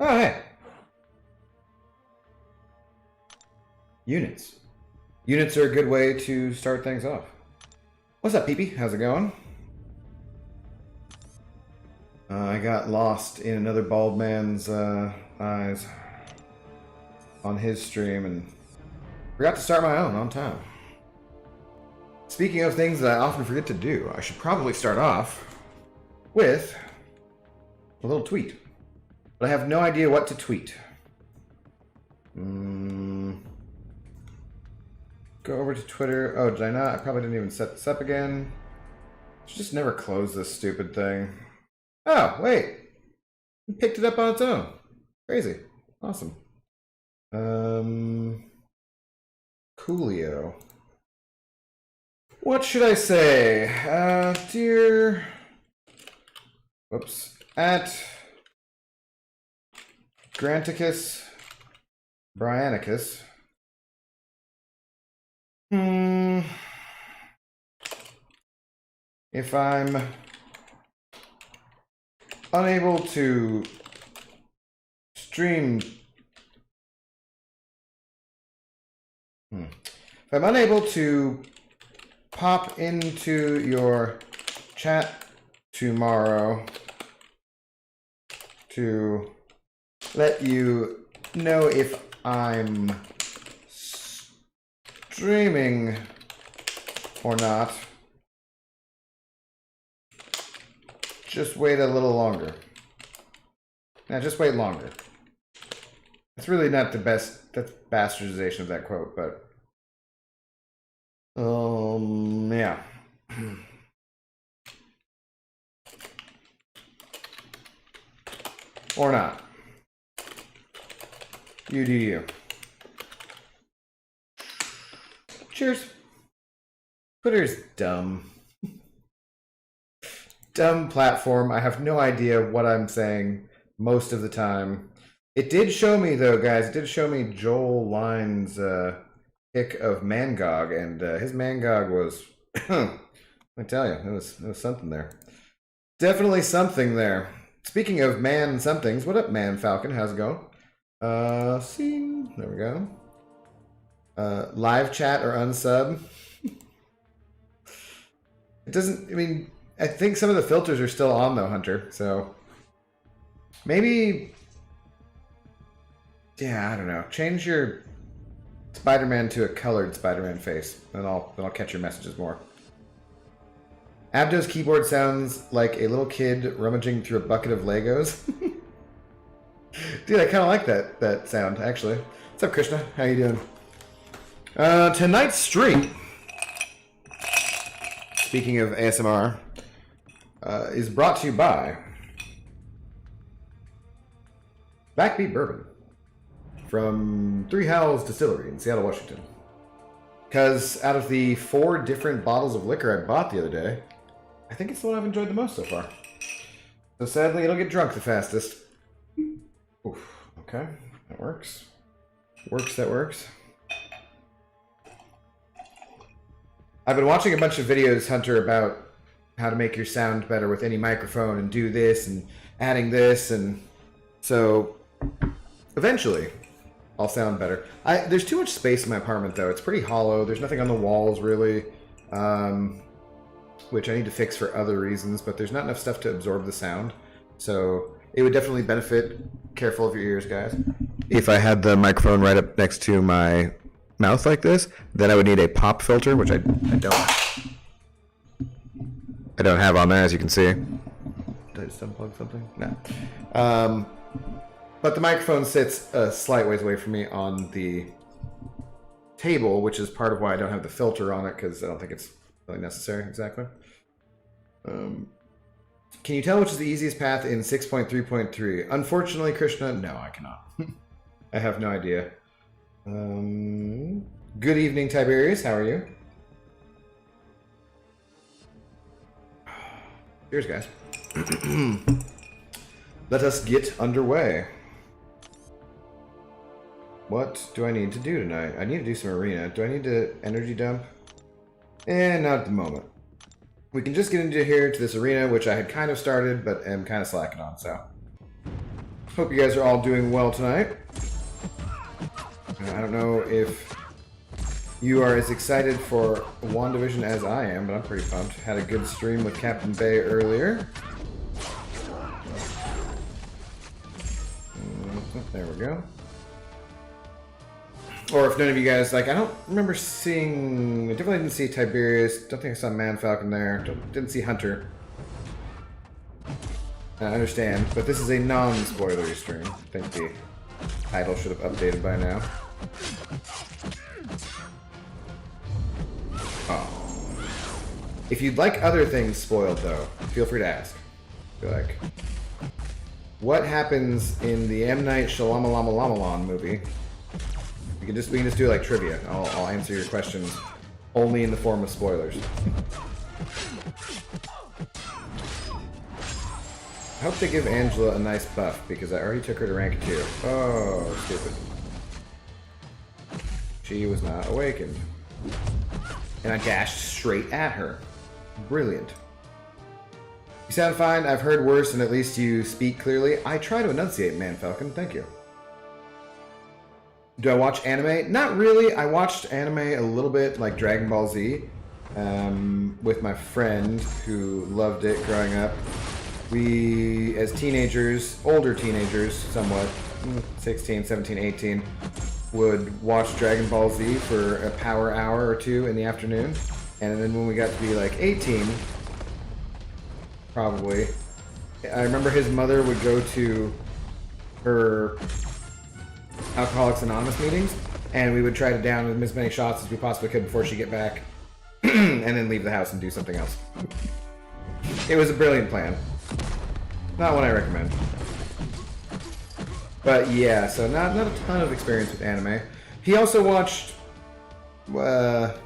Oh, hey. Units. Units are a good way to start things off. What's up, Peepee? How's it going? I got lost in another bald man's eyes on his stream and forgot to start my own on time. Speaking of things that I often forget to do, I should probably start off with a little tweet. But I have no idea what to tweet. Go over to Twitter. Oh, did I not? I probably didn't even set this up again. Should just never close this stupid thing. Oh, wait. It picked it up on its own. Crazy. Awesome. Coolio. What should I say? Dear... Whoops. At Granticus Brianicus. If I'm unable to stream... If I'm unable to pop into your chat tomorrow to let you know if I'm streaming or not, just wait a little longer. Now, just wait longer. It's really not the best, that's bastardization of that quote, but yeah. Or not. You do you. Cheers. Twitter's dumb. Dumb platform. I have no idea what I'm saying most of the time. It did show me, though, guys, it did show me Joel Line's pick of Mangog, and his Mangog was, I tell you, it was something there. Definitely something there. Speaking of man somethings, what up, Man Falcon? How's it going? Scene. There we go. Live chat or unsub. It doesn't, I mean, I think some of the filters are still on though, Hunter, so maybe, yeah, I don't know. Change your Spider-Man to a colored Spider-Man face, and I'll catch your messages more. Abdo's keyboard sounds like a little kid rummaging through a bucket of Legos. Dude, I kind of like that sound, actually. What's up, Krishna? How you doing? Tonight's stream, speaking of ASMR, is brought to you by Backbeat Bourbon from Three Howls Distillery in Seattle, Washington. Because out of the 4 different bottles of liquor I bought the other day, I think it's the one I've enjoyed the most so far. So sadly, it'll get drunk the fastest. Oof, okay, that works. That works. I've been watching a bunch of videos, Hunter, about how to make your sound better with any microphone and do this and adding this, and so eventually I'll sound better. There's too much space in my apartment, though. It's pretty hollow. There's nothing on the walls, really, which I need to fix for other reasons, but there's not enough stuff to absorb the sound. So it would definitely benefit, careful of your ears, guys, if I had the microphone right up next to my mouth like this. Then I would need a pop filter, which I don't have on there, as you can see. Did I just unplug something? No. But the microphone sits a slight ways away from me on the table, which is part of why I don't have the filter on it, because I don't think it's really necessary exactly. Can you tell which is the easiest path in 6.3.3? Unfortunately, Krishna, no, I cannot. I have no idea. Good evening, Tiberius. How are you? Cheers, guys. Let us get underway. What do I need to do tonight? I need to do some arena. Do I need to energy dump? Not at the moment. We can just get into here to this arena, which I had kind of started, but am kind of slacking on, so. Hope you guys are all doing well tonight. I don't know if you are as excited for WandaVision as I am, but I'm pretty pumped. Had a good stream with Captain Bay earlier. There we go. Or if none of you guys, like, I don't remember seeing... I definitely didn't see Tiberius. Don't think I saw Man Falcon there. Didn't see Hunter. I understand, but this is a non-spoilery stream. I think the title should have updated by now. Oh. If you'd like other things spoiled, though, feel free to ask. Be like, what happens in the M. Night Shyamalan movie? We can just do like trivia. I'll answer your questions only in the form of spoilers. I hope they give Angela a nice buff because I already took her to rank 2. Oh, stupid. She was not awakened. And I dashed straight at her. Brilliant. You sound fine. I've heard worse, and at least you speak clearly. I try to enunciate, Man Falcon. Thank you. Do I watch anime? Not really. I watched anime a little bit, like Dragon Ball Z, with my friend who loved it growing up. We, as teenagers, older teenagers, somewhat, 16, 17, 18, would watch Dragon Ball Z for a power hour or two in the afternoon. And then when we got to be like 18, probably, I remember his mother would go to her Alcoholics Anonymous meetings, and we would try to down as many shots as we possibly could before she'd get back, and then leave the house and do something else. It was a brilliant plan. Not one I recommend. But yeah, so not a ton of experience with anime. He also watched... what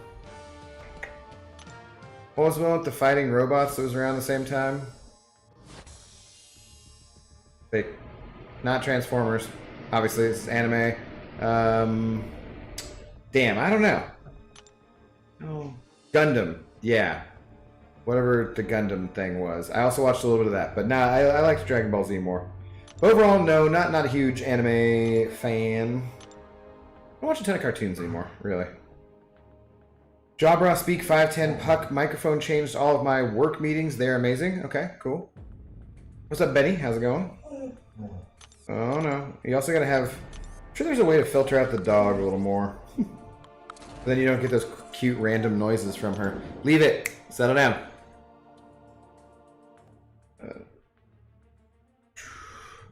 was the one with the fighting robots that was around the same time? Fake. Not Transformers. Obviously, it's anime. Damn, I don't know. Oh. Gundam. Yeah. Whatever the Gundam thing was. I also watched a little bit of that. But nah, I liked Dragon Ball Z more. But overall, no, not a huge anime fan. I don't watch a ton of cartoons anymore, really. Jabra Speak 510 Puck microphone changed all of my work meetings. They're amazing. Okay, cool. What's up, Betty? How's it going? Oh no. You also gotta have... I'm sure there's a way to filter out the dog a little more. Then you don't get those cute random noises from her. Leave it. Settle down.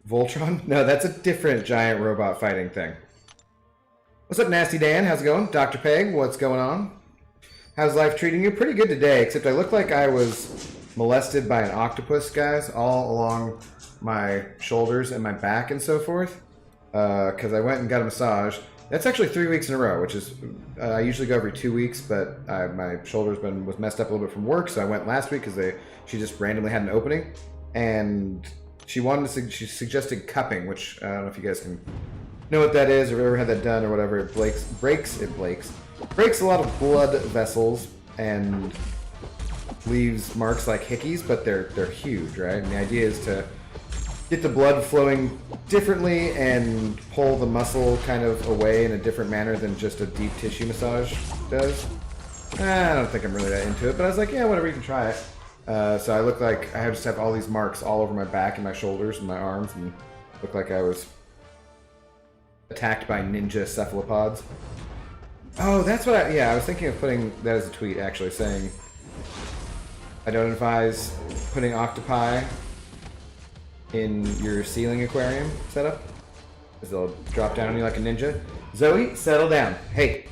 Voltron? No, that's a different giant robot fighting thing. What's up, Nasty Dan? How's it going? Dr. Peg, what's going on? How's life treating you? Pretty good today, except I look like I was molested by an octopus, guys, all along my shoulders and my back and so forth, because I went and got a massage. That's actually 3 weeks in a row, which is, I usually go every 2 weeks, but my shoulders was messed up a little bit from work, so I went last week because she just randomly had an opening, and she she suggested cupping, which I don't know if you guys can know what that is or ever had that done or whatever. It breaks a lot of blood vessels and leaves marks like hickeys, but they're huge, right? And the idea is to get the blood flowing differently and pull the muscle kind of away in a different manner than just a deep tissue massage does. I don't think I'm really that into it, but I was like, yeah, whatever, you can try it. So I look like I just have all these marks all over my back and my shoulders and my arms, and look like I was attacked by ninja cephalopods. Oh, that's what I was thinking of putting that as a tweet, actually, saying I don't advise putting octopi in your ceiling aquarium setup, because they'll drop down on you like a ninja. Zoe, settle down. Hey,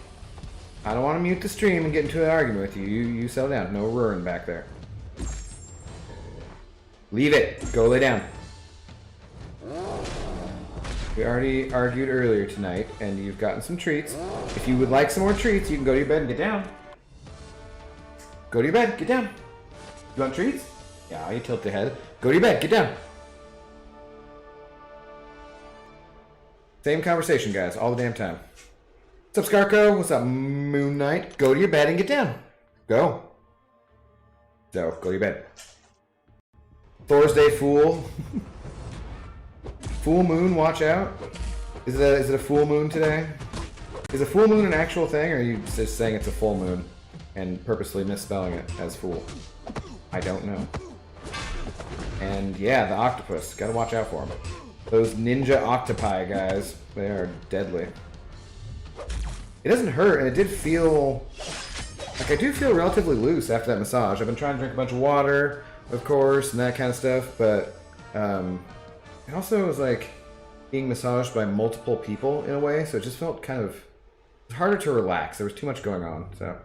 I don't want to mute the stream and get into an argument with you. You settle down. No roaring back there. Leave it. Go lay down. We already argued earlier tonight, and you've gotten some treats. If you would like some more treats, you can go to your bed and get down. Go to your bed. Get down. You want treats? Yeah, you tilt your head. Go to your bed. Get down. Same conversation, guys, all the damn time. What's up, Scarco? What's up, Moon Knight? Go to your bed and get down. Go. So, go to your bed. Thursday, fool. Full moon, watch out. Is it a full moon today? Is a full moon an actual thing, or are you just saying it's a full moon and purposely misspelling it as fool? I don't know. And yeah, the octopus. Gotta watch out for them. Those ninja octopi guys, they are deadly. It doesn't hurt, and it did feel... like, I do feel relatively loose after that massage. I've been trying to drink a bunch of water, of course, and that kind of stuff, but it also was like being massaged by multiple people in a way, so it just felt kind of harder to relax. There was too much going on, so I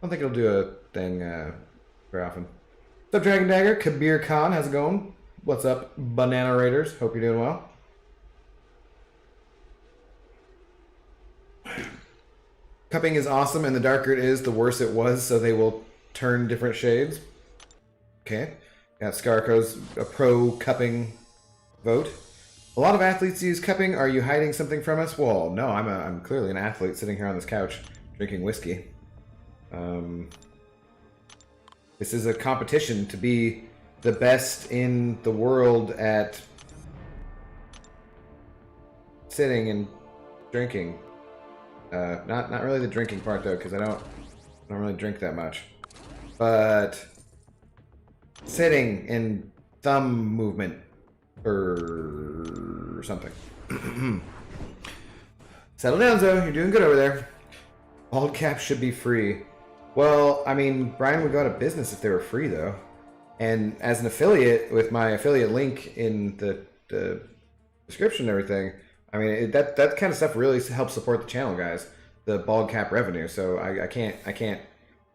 don't think it'll do a thing very often. What's up, Dragon Dagger? Kabir Khan, how's it going? What's up, Banana Raiders? Hope you're doing well. Cupping is awesome, and the darker it is, the worse it was, so they will turn different shades. Okay. Got Scarco's a pro cupping vote. A lot of athletes use cupping. Are you hiding something from us? Well, no, I'm clearly an athlete sitting here on this couch drinking whiskey. This is a competition to be the best in the world at sitting and drinking. Not really the drinking part though, because I don't really drink that much. But sitting and thumb movement or something. Settle down, Zoe. You're doing good over there. Bald caps should be free. Well, I mean, Brian would go out of business if they were free, though. And as an affiliate, with my affiliate link in the description and everything, I mean, that kind of stuff really helps support the channel, guys. The bald cap revenue. So I can't.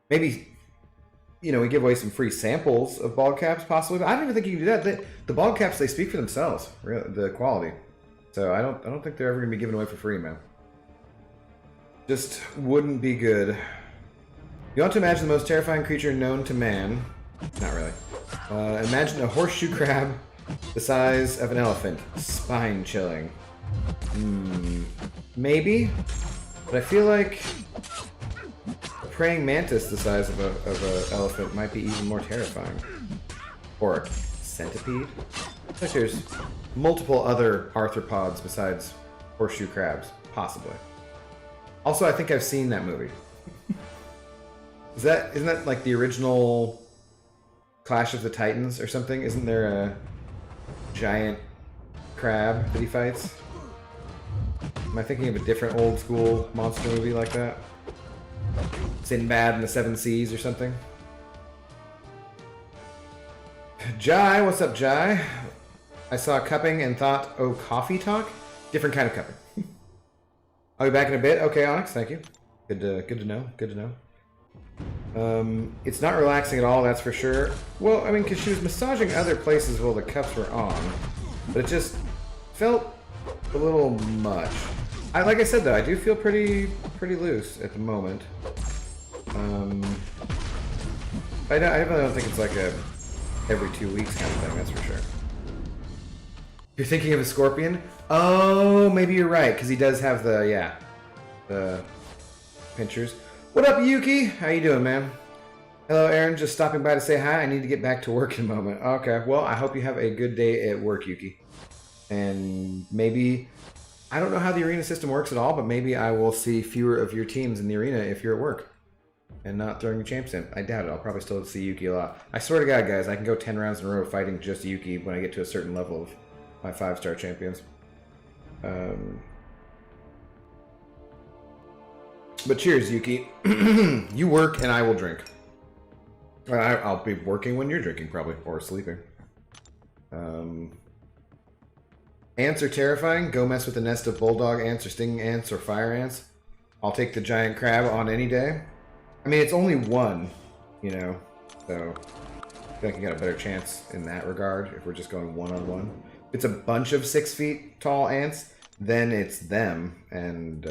Maybe, you know, we give away some free samples of bald caps, possibly. But I don't even think you can do that. The bald caps, they speak for themselves. Really, the quality. So I don't think they're ever gonna be given away for free, man. Just wouldn't be good. You want to imagine the most terrifying creature known to man. Not really. Imagine a horseshoe crab the size of an elephant. Spine chilling. Maybe, but I feel like a praying mantis the size of a elephant might be even more terrifying. Or a centipede. I think there's multiple other arthropods besides horseshoe crabs, possibly. Also, I think I've seen that movie. Isn't that like the original Clash of the Titans or something? Isn't there a giant crab that he fights? Am I thinking of a different old school monster movie like that? Sinbad and the Seven Seas or something? Jai, what's up, Jai? I saw cupping and thought, oh, coffee talk? Different kind of cupping. I'll be back in a bit. Okay, Onyx, thank you. Good to know. Good to know. It's not relaxing at all, that's for sure. Well, I mean, because she was massaging other places while the cups were on, but it just felt a little much. Like I said, though, I do feel pretty loose at the moment. I really don't think it's like a every 2 weeks kind of thing, that's for sure. You're thinking of a scorpion? Oh, maybe you're right, because he does have the pinchers. What up, Yuki? How you doing, man? Hello, Aaron. Just stopping by to say hi. I need to get back to work in a moment. Okay, well, I hope you have a good day at work, Yuki. And maybe, I don't know how the arena system works at all, but maybe I will see fewer of your teams in the arena if you're at work and not throwing your champs in. I doubt it. I'll probably still see Yuki a lot. I swear to God, guys, I can go 10 rounds in a row fighting just Yuki when I get to a certain level of my 5-star champions. But cheers, Yuki. You work and I will drink. I'll be working when you're drinking, probably, or sleeping. Ants are terrifying. Go mess with a nest of bulldog ants or stinging ants or fire ants. I'll take the giant crab on any day. I mean, it's only one, you know, so I think you got a better chance in that regard if we're just going one-on-one. If it's a bunch of 6 feet tall ants, then it's them, and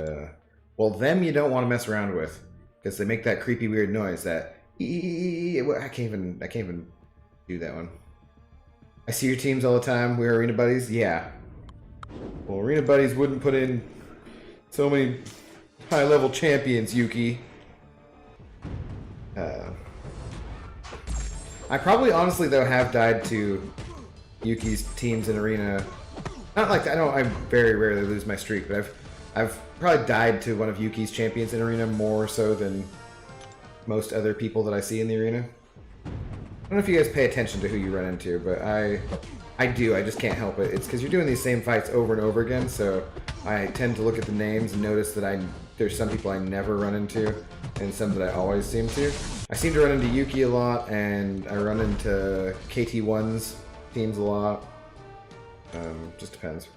well, them you don't want to mess around with because they make that creepy weird noise. That I can't even do that one. I see your teams all the time. We're arena buddies. Yeah. Well, arena buddies wouldn't put in so many high-level champions, Yuki. I probably honestly though have died to Yuki's teams in arena Not like I don't. I very rarely lose my streak, but I've probably died to one of Yuki's champions in arena more so than most other people that I see in the arena. I don't know if you guys pay attention to who you run into, but I do. I just can't help it. It's because you're doing these same fights over and over again, so I tend to look at the names and notice that there's some people I never run into, and some that I always seem to. I seem to run into Yuki a lot, and I run into KT1's teams a lot. Just depends.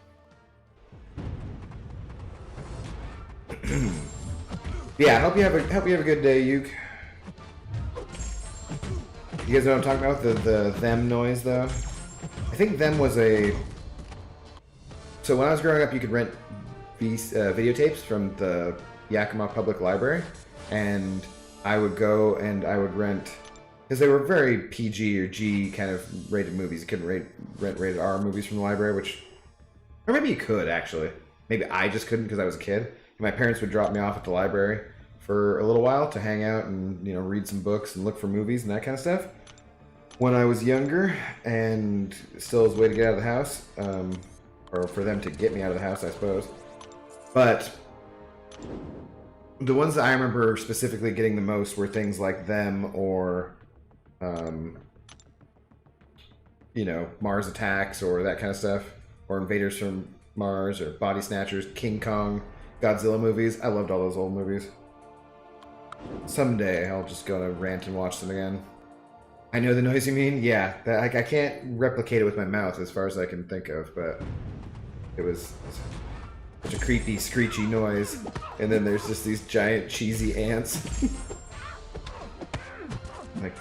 Yeah, hope you have a good day, Yuke. You guys know what I'm talking about? The them noise, though? I think them was a... So when I was growing up, you could rent videotapes from the Yakima Public Library, and I would go and I would rent... Because they were very PG or G kind of rated movies. You couldn't rent rated R movies from the library, which... Or maybe you could, actually. Maybe I just couldn't because I was a kid. My parents would drop me off at the library for a little while to hang out and, you know, read some books and look for movies and that kind of stuff. When I was younger and still was a way to get out of the house, or for them to get me out of the house, I suppose. But the ones that I remember specifically getting the most were things like them or, you know, Mars Attacks or that kind of stuff, or Invaders from Mars or Body Snatchers, King Kong, Godzilla movies. I loved all those old movies. Someday I'll just go on a rant and watch them again. I know the noise you mean. Yeah, I can't replicate it with my mouth as far as I can think of, but it was such a creepy, screechy noise. And then there's just these giant, cheesy ants. Like,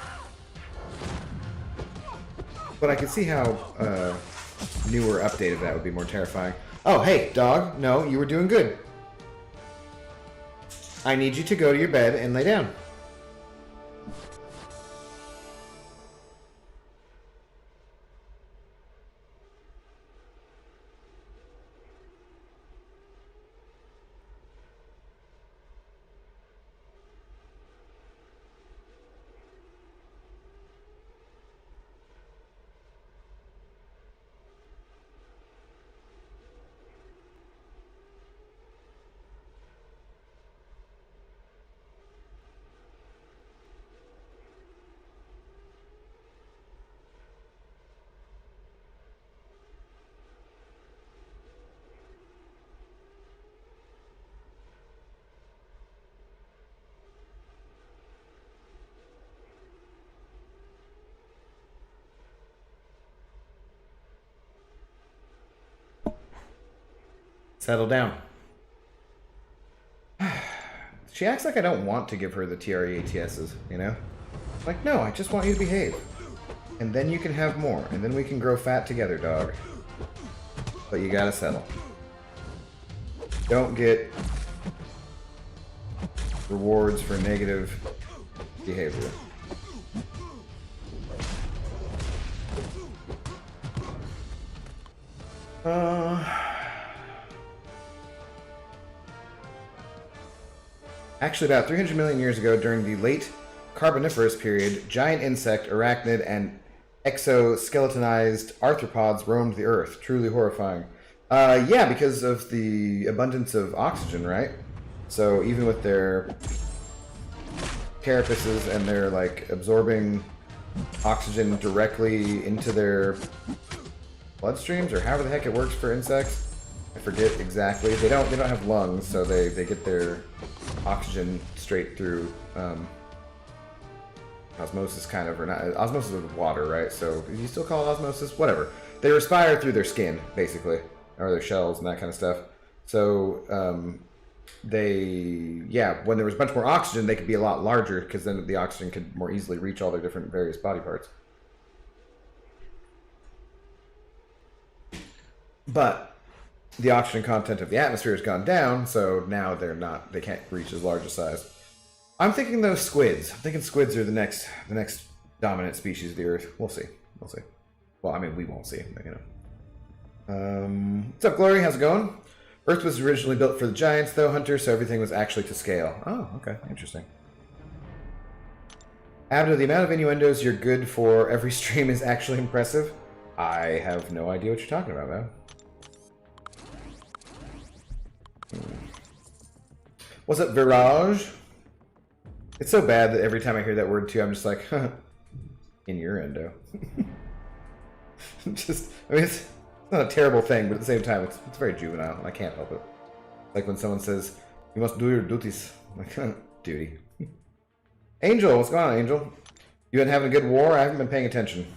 but I can see how newer update of that would be more terrifying. Oh, hey, dog. No, you were doing good. I need you to go to your bed and lay down. Settle down. She acts like I don't want to give her the TREATSs, you know? Like, no, I just want you to behave. And then you can have more, and then we can grow fat together, dog. But you gotta settle. Don't get rewards for negative behavior. Actually, about 300 million years ago, during the late Carboniferous period, giant insect, arachnid, and exoskeletonized arthropods roamed the Earth. Truly horrifying. Yeah, because of the abundance of oxygen, right? So even with their carapaces and their, like, absorbing oxygen directly into their bloodstreams, or however the heck it works for insects, I forget exactly. They don't have lungs, so they get their oxygen straight through osmosis, kind of, or not. Osmosis with water, right? So you still call it osmosis? Whatever. They respire through their skin, basically, or their shells and that kind of stuff. So when there was a bunch more oxygen, they could be a lot larger because then the oxygen could more easily reach all their different various body parts. But the oxygen content of the atmosphere has gone down, so now they can't reach as large a size. I'm thinking those squids. I'm thinking squids are the next dominant species of the Earth. We'll see. Well, I mean, we won't see, but, you know. What's up, Glory? How's it going? Earth was originally built for the giants, though, Hunter, so everything was actually to scale. Oh, okay. Interesting. Abdo, the amount of innuendos you're good for every stream is actually impressive. I have no idea what you're talking about, man. What's up, Virage? It's so bad that every time I hear that word too, I'm just like, huh, innuendo. Just, I mean, it's not a terrible thing, but at the same time, it's very juvenile, and I can't help it. Like when someone says, "You must do your duties." I'm like, huh, duty. Angel, what's going on, Angel? You been having a good war? I haven't been paying attention.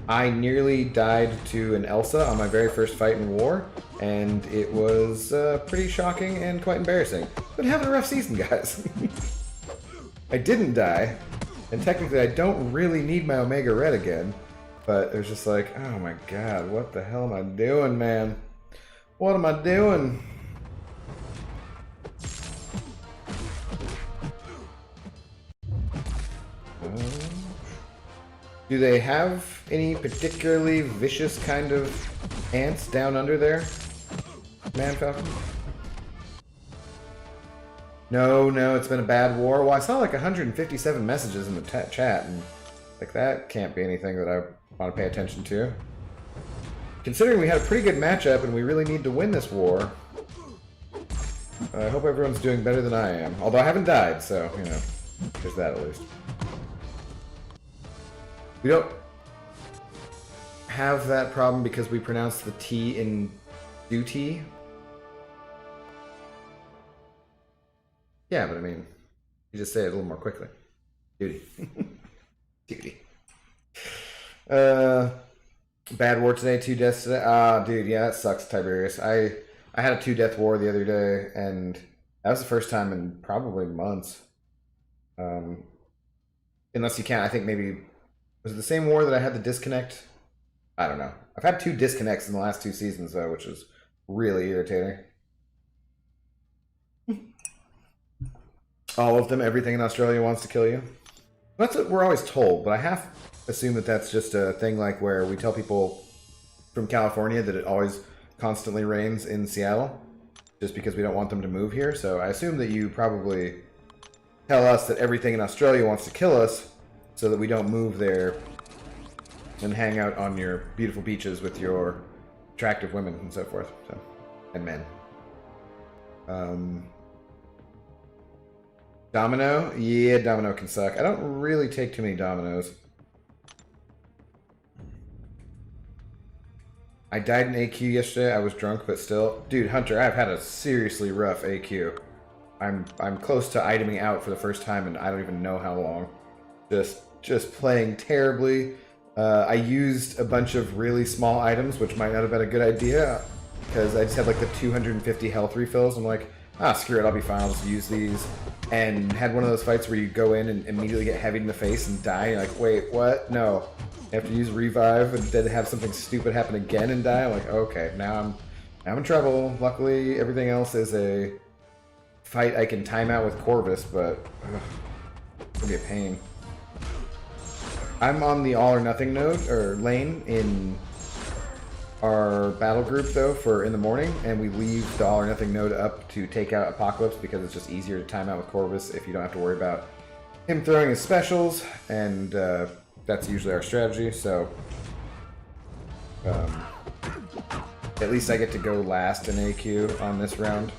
I nearly died to an Elsa on my very first fight in war, and it was pretty shocking and quite embarrassing. Been having a rough season, guys. I didn't die, and technically I don't really need my Omega Red again, but it was just like, oh my god, what the hell am I doing, man? What am I doing? Do they have any particularly vicious kind of ants down under there, Man Falcon? No, it's been a bad war. Well, I saw like 157 messages in the chat, and like that can't be anything that I want to pay attention to. Considering we had a pretty good matchup and we really need to win this war, I hope everyone's doing better than I am. Although I haven't died, so, you know, there's that at least. We don't have that problem because we pronounce the T in duty. Yeah, but I mean, you just say it a little more quickly. Duty. Duty. Bad war today, 2 deaths today. Ah, dude, yeah, that sucks, Tiberius. I had a 2-death war the other day, and that was the first time in probably months. Unless you count, I think maybe... Was it the same war that I had the disconnect? I don't know. I've had 2 disconnects in the last 2 seasons, though, which is really irritating. All of them, everything in Australia wants to kill you. That's what we're always told, but I half assume that that's just a thing like where we tell people from California that it always constantly rains in Seattle, just because we don't want them to move here. So I assume that you probably tell us that everything in Australia wants to kill us, so that we don't move there and hang out on your beautiful beaches with your attractive women and so forth, so, and men. Domino? Yeah, Domino can suck. I don't really take too many dominoes. I died in AQ yesterday. I was drunk, but still. Dude, Hunter, I've had a seriously rough AQ. I'm close to iteming out for the first time, and I don't even know how long. Just playing terribly. I used a bunch of really small items, which might not have been a good idea, because I just had like the 250 health refills. I'm like, screw it, I'll be fine, I'll just use these. And had one of those fights where you go in and immediately get heavied in the face and die. You're like, wait, what? No. You have to use revive and then have something stupid happen again and die. I'm like, okay, now I'm in trouble. Luckily, everything else is a fight I can time out with Corvus, but it's gonna be a pain. I'm on the all or nothing node, or lane, in our battle group, though, for in the morning, and we leave the all or nothing node up to take out Apocalypse because it's just easier to time out with Corvus if you don't have to worry about him throwing his specials, and that's usually our strategy, so at least I get to go last in AQ on this round,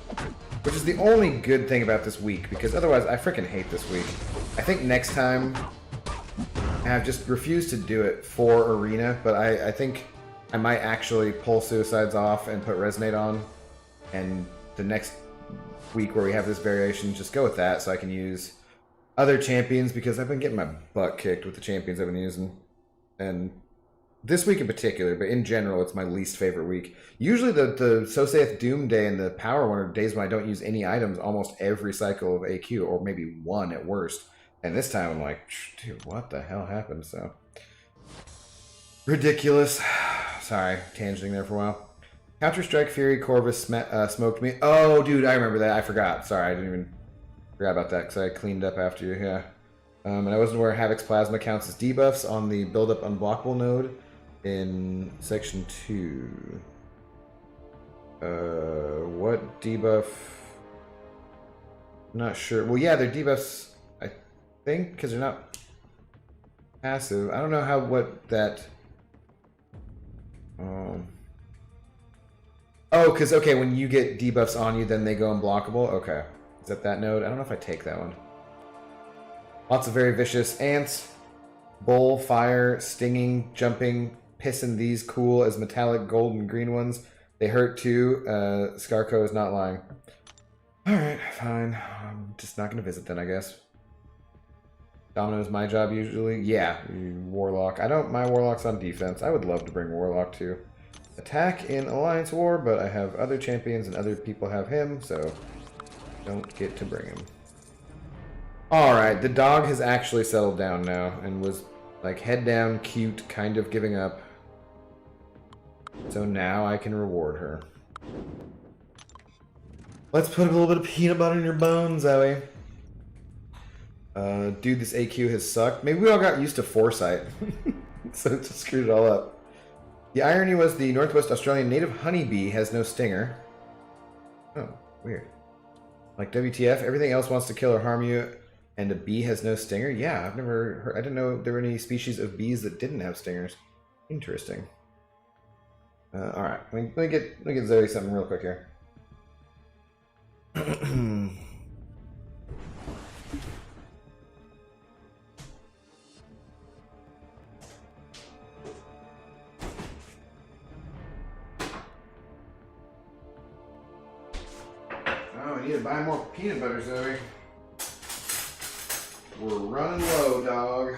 which is the only good thing about this week, because otherwise I freaking hate this week. I think next time I've just refused to do it for Arena, but I think I might actually pull Suicides off and put Resonate on, and the next week where we have this variation, just go with that so I can use other champions, because I've been getting my butt kicked with the champions I've been using. And this week in particular, but in general, it's my least favorite week. Usually the So Saith Doom day and the Power one are days when I don't use any items almost every cycle of AQ, or maybe one at worst. And this time I'm like, dude, what the hell happened? So ridiculous. Sorry, tangenting there for a while. Counter-Strike Fury Corvus smoked me. Oh, dude, I remember that. I forgot. Sorry, I didn't even forgot about that because I cleaned up after you. Yeah. And I wasn't aware Havoc's Plasma counts as debuffs on the build-up unblockable node in section 2. What debuff? I'm not sure. Well, yeah, they're debuffs, I think, because they're not passive. I don't know how what that. Oh, because okay, when you get debuffs on you, then they go unblockable. Okay. Is that that node? I don't know if I take that one. Lots of very vicious ants. Bull, fire, stinging, jumping, pissing these cool as metallic gold and green ones. They hurt too. Scarco is not lying. Alright, fine. I'm just not gonna visit then, I guess. Domino is my job usually. Yeah, Warlock. My Warlock's on defense. I would love to bring Warlock to attack in Alliance War, but I have other champions and other people have him, so don't get to bring him. Alright, the dog has actually settled down now and was like head down, cute, kind of giving up. So now I can reward her. Let's put a little bit of peanut butter in your bones, Zoe. Dude, this AQ has sucked. Maybe we all got used to Foresight. So it just screwed it all up. The irony was the Northwest Australian native honeybee has no stinger. Oh, weird. Like WTF, everything else wants to kill or harm you, and a bee has no stinger? Yeah, I've never heard. I didn't know there were any species of bees that didn't have stingers. Interesting. Alright, let me get Zoe something real quick here. Oh, I need to buy more peanut butter, Zoe. We're running low, dog.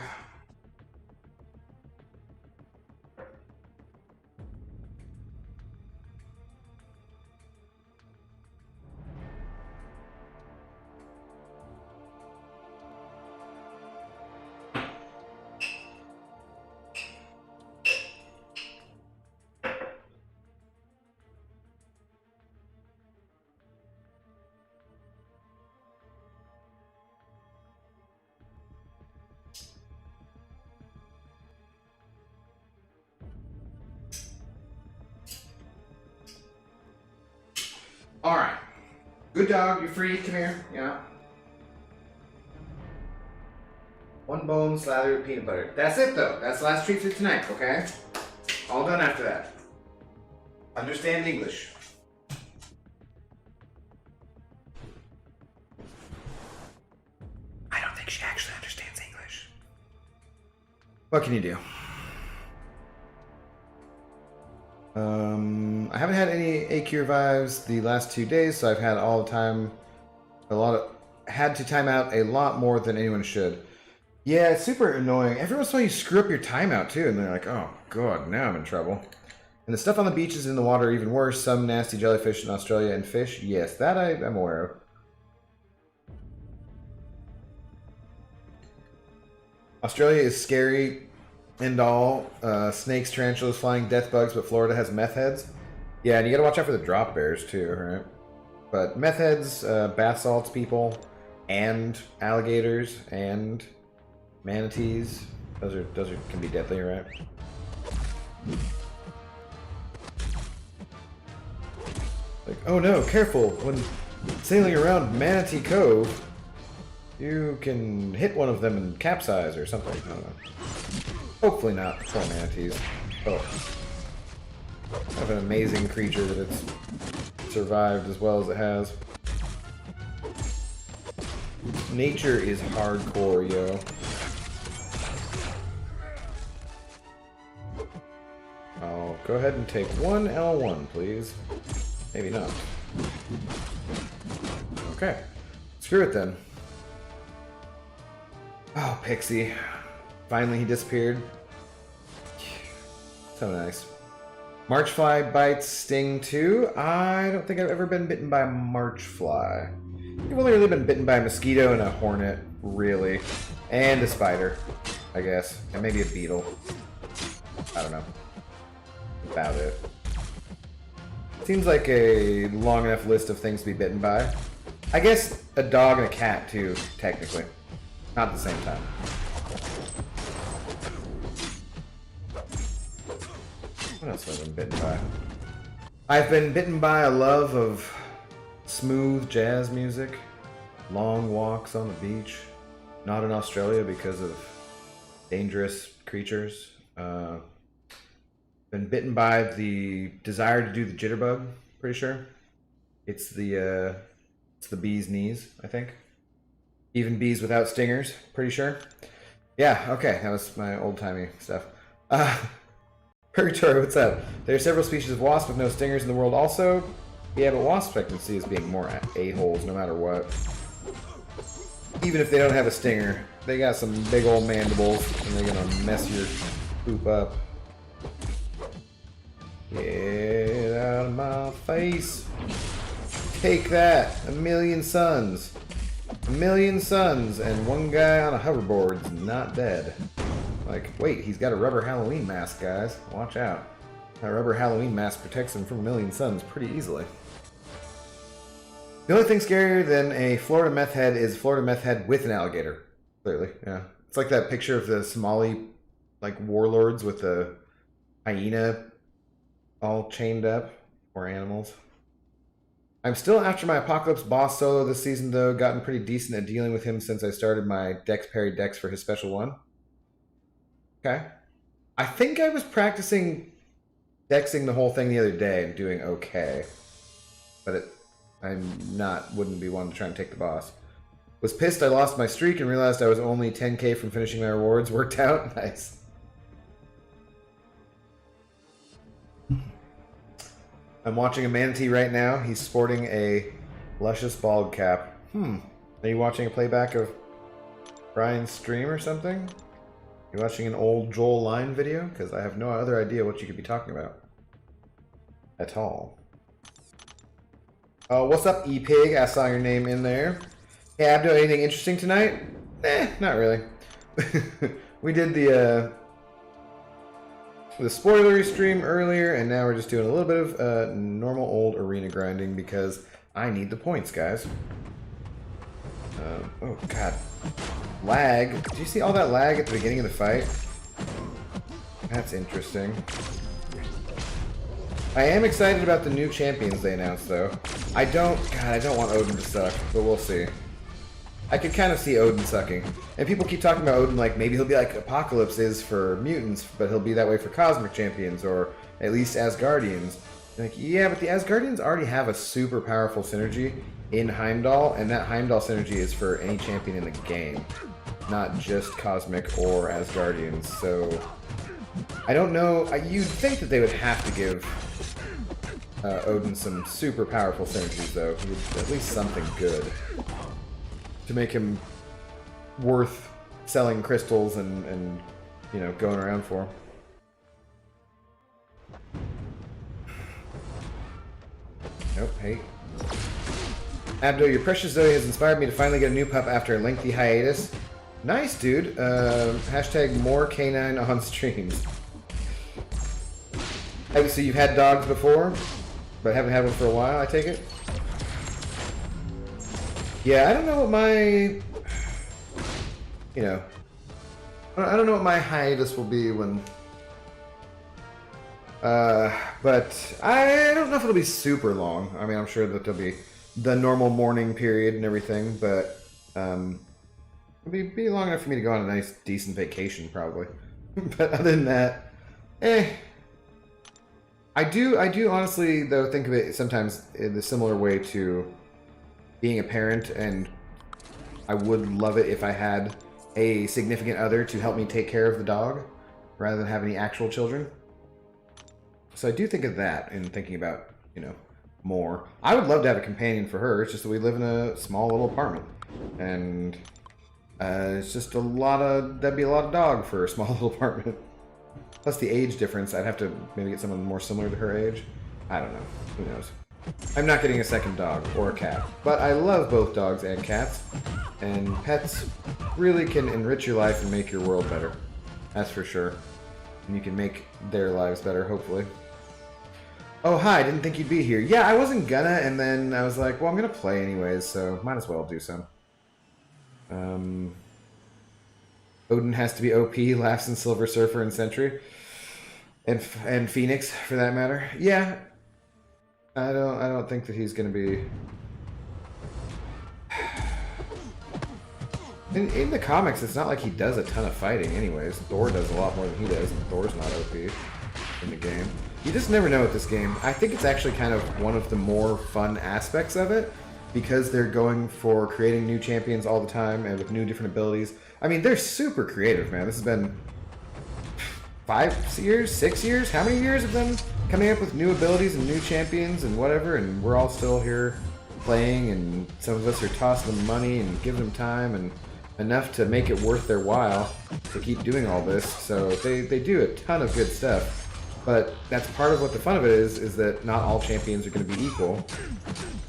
Alright. Good dog, you're free. Come here. Yeah. One bone slathered with peanut butter. That's it, though. That's the last treat for tonight, okay? All done after that. Understand English. I don't think she actually understands English. What can you do? I haven't had any AQ revives the last 2 days, so I've had all the time, had to time out a lot more than anyone should. Yeah, it's super annoying. Every once in a while you screw up your timeout too, and they're like, oh god, now I'm in trouble. And the stuff on the beaches and in the water are even worse. Some nasty jellyfish in Australia and fish. Yes, that I'm aware of. Australia is scary and all. Snakes, tarantulas, flying death bugs, but Florida has meth heads. Yeah, and you gotta watch out for the drop bears too, right? But meth heads, bath salts people, and alligators, and manatees. Those can be deadly, right? Like, oh no, careful! When sailing around Manatee Cove, you can hit one of them and capsize or something. I don't know. Hopefully not. Poor manatees. Oh. Have an amazing creature that it's survived as well as it has. Nature is hardcore, yo. I'll go ahead and take one L1, please. Maybe not. Okay. Screw it then. Oh, Pixie. Finally he disappeared. So nice. Marchfly bites sting too. I don't think I've ever been bitten by a marchfly. I've only really been bitten by a mosquito and a hornet, really. And a spider, I guess. And maybe a beetle. I don't know. About it. Seems like a long enough list of things to be bitten by. I guess a dog and a cat too, technically. Not at the same time. What else have I been bitten by? I've been bitten by a love of smooth jazz music, long walks on the beach, not in Australia because of dangerous creatures. Been bitten by the desire to do the jitterbug, pretty sure. It's the It's the bee's knees, I think. Even bees without stingers, pretty sure. Yeah, okay, that was my old-timey stuff. Purgatory, what's up? There are several species of wasps with no stingers in the world also. Yeah, but wasp expectancy is being more a-holes no matter what. Even if they don't have a stinger, they got some big old mandibles, and they're gonna mess your poop up. Get out of my face. Take that. 1,000,000 suns. 1,000,000 suns, and one guy on a hoverboard's not dead. Like, wait, he's got a rubber Halloween mask, guys. Watch out. That rubber Halloween mask protects him from 1,000,000 suns pretty easily. The only thing scarier than a Florida meth head is a Florida meth head with an alligator. Clearly, yeah. It's like that picture of the Somali, like, warlords with the hyena all chained up. Or animals. I'm still after my Apocalypse boss solo this season, though. Gotten pretty decent at dealing with him since I started my Dex Parry Dex for his special one. Okay. I think I was practicing dexing the whole thing the other day and doing okay. But wouldn't be one to try and take the boss. Was pissed I lost my streak and realized I was only 10k from finishing my rewards. Worked out. Nice. I'm watching a manatee right now. He's sporting a luscious bald cap. Are you watching a playback of Brian's stream or something? You watching an old Joel Line video? Because I have no other idea what you could be talking about. At all. What's up, E-Pig? I saw your name in there. Hey, Abdo, anything interesting tonight? Not really. We did the spoilery stream earlier, and now we're just doing a little bit of normal old arena grinding because I need the points, guys. Oh, God. Lag. Did you see all that lag at the beginning of the fight? That's interesting. I am excited about the new champions they announced, though. I don't want Odin to suck, but we'll see. I could kind of see Odin sucking. And people keep talking about Odin like maybe he'll be like Apocalypse is for mutants, but he'll be that way for Cosmic Champions, or at least Asgardians. Like, yeah, but the Asgardians already have a super powerful synergy in Heimdall, and that Heimdall synergy is for any champion in the game, not just Cosmic or Asgardians. So, I don't know. You'd think that they would have to give Odin some super powerful synergies, though. At least something good to make him worth selling crystals and you know, going around for. Nope, hey. Abdo, your precious Zoe has inspired me to finally get a new pup after a lengthy hiatus. Nice, dude. Hashtag more canine on streams. So you've had dogs before, but haven't had one for a while, I take it? Yeah, I don't know what my, you know, I don't know what my hiatus will be when, but I don't know if it'll be super long. I mean, I'm sure that there'll be the normal mourning period and everything, but it'll be long enough for me to go on a nice, decent vacation, probably. But other than that, I do honestly, though, think of it sometimes in a similar way to being a parent, and I would love it if I had a significant other to help me take care of the dog rather than have any actual children. So I do think of that in thinking about, you know, more. I would love to have a companion for her. It's just that we live in a small little apartment, and it's just that'd be a lot of dog for a small little apartment. Plus the age difference, I'd have to maybe get someone more similar to her age. I don't know. Who knows? I'm not getting a second dog or a cat, but I love both dogs and cats, and pets really can enrich your life and make your world better. That's for sure. And you can make their lives better, hopefully. Oh, hi, didn't think you'd be here. Yeah, I wasn't gonna, and then I was like, well, I'm gonna play anyways, so might as well do some. Odin has to be OP, laughs in Silver Surfer and Sentry. And Phoenix, for that matter. Yeah. I don't think that he's gonna be in the comics. It's not like he does a ton of fighting anyways. Thor does a lot more than he does, and Thor's not OP in the game. You just never know with this game. I think it's actually kind of one of the more fun aspects of it because they're going for creating new champions all the time and with new different abilities. I mean, they're super creative, man. This has been 5 years, 6 years? How many years of them coming up with new abilities and new champions and whatever, and we're all still here playing, and some of us are tossing them money and giving them time and enough to make it worth their while to keep doing all this. So they do a ton of good stuff. But that's part of what the fun of it is that not all champions are going to be equal.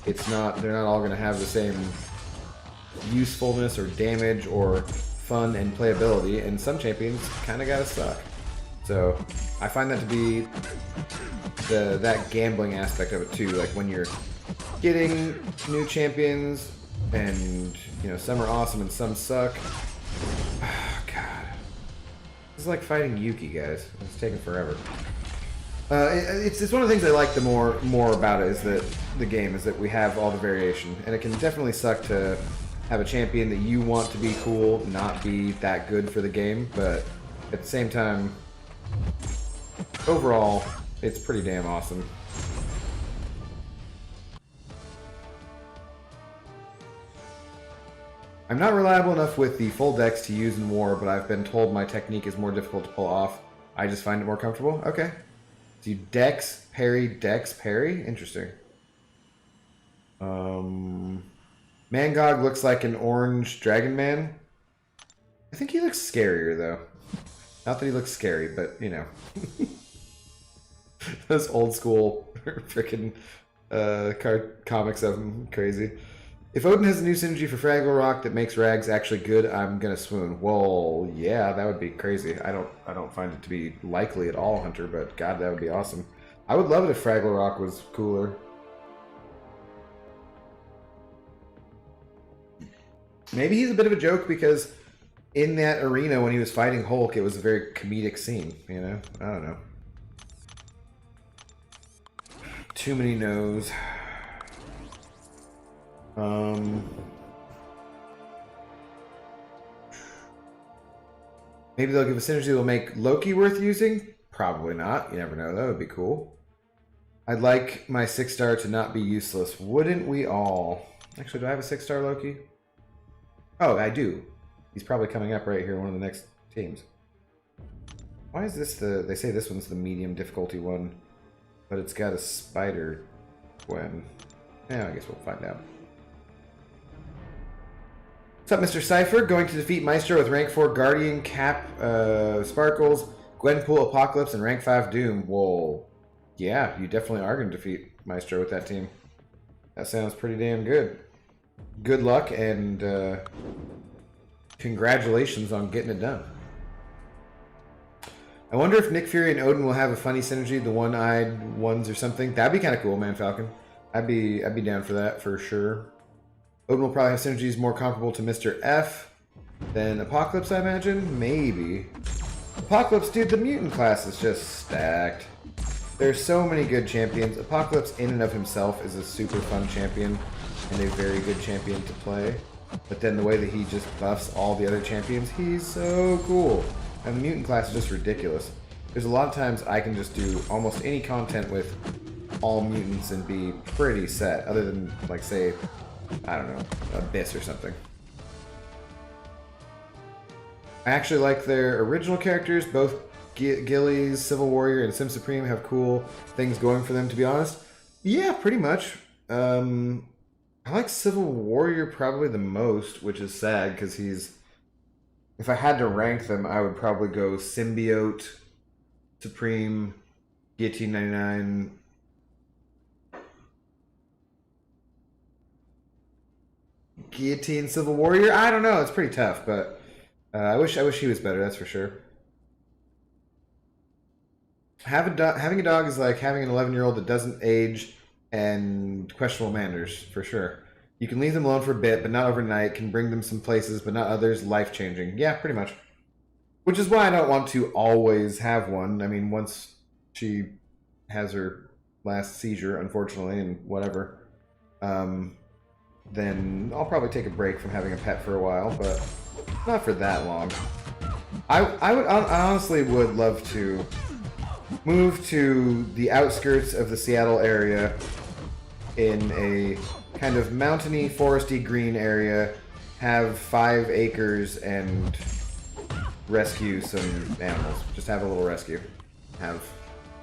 They're not all going to have the same usefulness or damage or fun and playability, and some champions kind of gotta suck. So I find that to be that gambling aspect of it too. Like when you're getting new champions, and you know some are awesome and some suck. Oh, God, this is like fighting Yuki, guys. It's taking forever. It's one of the things I like the more about it is that the game is that we have all the variation, and it can definitely suck to have a champion that you want to be cool not be that good for the game, but at the same time, overall, it's pretty damn awesome. I'm not reliable enough with the full decks to use in war, but I've been told my technique is more difficult to pull off. I just find it more comfortable. Okay. So you dex, parry, Interesting. Mangog looks like an orange dragon man. I think he looks scarier, though. Not that he looks scary, but, you know. Those old school freaking comics of him, crazy. If Odin has a new synergy for Fraggle Rock that makes Rags actually good, I'm gonna swoon. Well, yeah, that would be crazy. I don't find it to be likely at all, Hunter, but God, that would be awesome. I would love it if Fraggle Rock was cooler. Maybe he's a bit of a joke because in that arena when he was fighting Hulk, it was a very comedic scene, you know? I don't know. Too many no's. Maybe they'll give a synergy that will make Loki worth using? Probably not. You never know. That would be cool. I'd like my 6-star to not be useless. Wouldn't we all? Actually, do I have a 6-star Loki? Oh, I do. He's probably coming up right here, one of the next teams. Why is this they say this one's the medium difficulty one, but it's got a spider Gwen. Yeah, I guess we'll find out. What's up, Mr. Cypher? Going to defeat Maestro with rank 4 Guardian, Cap, Sparkles, Gwenpool, Apocalypse, and rank 5 Doom. Whoa. Yeah, you definitely are going to defeat Maestro with that team. That sounds pretty damn good. Good luck, and congratulations on getting it done. I wonder if Nick Fury and Odin will have a funny synergy, the one-eyed ones or something. That'd be kind of cool, man, Falcon. I'd be down for that for sure. Odin will probably have synergies more comparable to Mr. F than Apocalypse, I imagine. Maybe. Apocalypse, dude, the mutant class is just stacked. There's so many good champions. Apocalypse in and of himself is a super fun champion and a very good champion to play. But then the way that he just buffs all the other champions, he's so cool. And the mutant class is just ridiculous. There's a lot of times I can just do almost any content with all mutants and be pretty set, other than, like, say, I don't know, Abyss or something. I actually like their original characters. Both Gillies, Civil Warrior, and Sim Supreme have cool things going for them, to be honest. Yeah, pretty much. I like Civil Warrior probably the most, which is sad, because he's... If I had to rank them, I would probably go Symbiote, Supreme, Guillotine 99... Guillotine, Civil Warrior? I don't know, it's pretty tough, but I wish he was better, that's for sure. Having a dog is like having an 11-year-old that doesn't age and questionable manners, for sure. You can leave them alone for a bit, but not overnight. Can bring them some places, but not others. Life-changing. Yeah, pretty much. Which is why I don't want to always have one. I mean, once she has her last seizure, unfortunately, and whatever, then I'll probably take a break from having a pet for a while, but not for that long. I honestly would love to move to the outskirts of the Seattle area in a kind of mountainy, foresty, green area, have 5 acres, and rescue some animals. Just have a little rescue. Have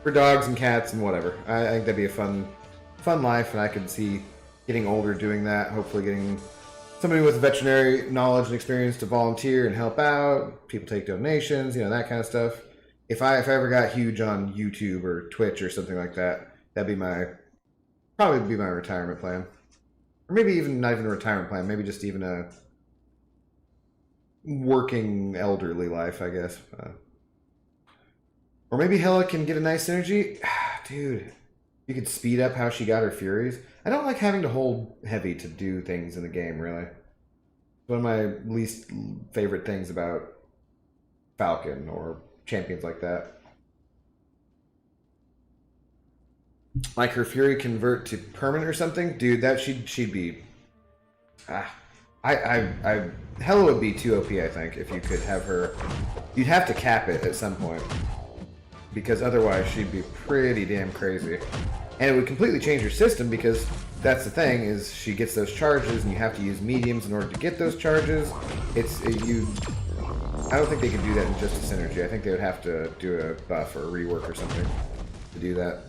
for dogs and cats and whatever. I think that'd be a fun life, and I could see getting older doing that. Hopefully getting somebody with veterinary knowledge and experience to volunteer and help out. People take donations, you know, that kind of stuff. If I ever got huge on YouTube or Twitch or something like that, that'd be probably be my retirement plan. Or maybe even not even a retirement plan, maybe just even a working elderly life, I guess. Or maybe Hella can get a nice synergy. Dude, you could speed up how she got her Furies. I don't like having to hold heavy to do things in the game, really. It's one of my least favorite things about Falcon or champions like that. Like her Fury convert to permanent or something? Dude, that she'd be... Hella would be too OP, I think, if you could have her... You'd have to cap it at some point. Because otherwise she'd be pretty damn crazy. And it would completely change your system, because that's the thing, is she gets those charges and you have to use mediums in order to get those charges. I don't think they could do that in just a synergy. I think they would have to do a buff or a rework or something to do that.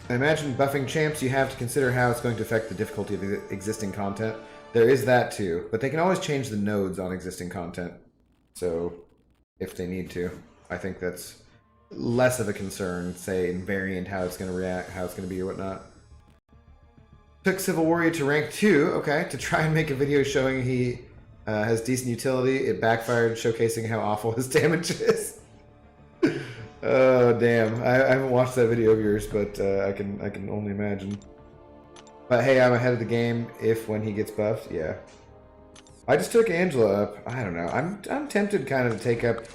I imagine buffing champs, you have to consider how it's going to affect the difficulty of existing content. There is that too, but they can always change the nodes on existing content. So, if they need to, I think that's less of a concern, say, in variant, how it's going to react, how it's going to be or whatnot. Took Civil Warrior to rank 2, okay, to try and make a video showing he has decent utility. It backfired, showcasing how awful his damage is. Oh, damn. I haven't watched that video of yours, but I can only imagine. But hey, I'm ahead of the game when he gets buffed, yeah. I just took Angela up. I don't know. I'm tempted kind of to take up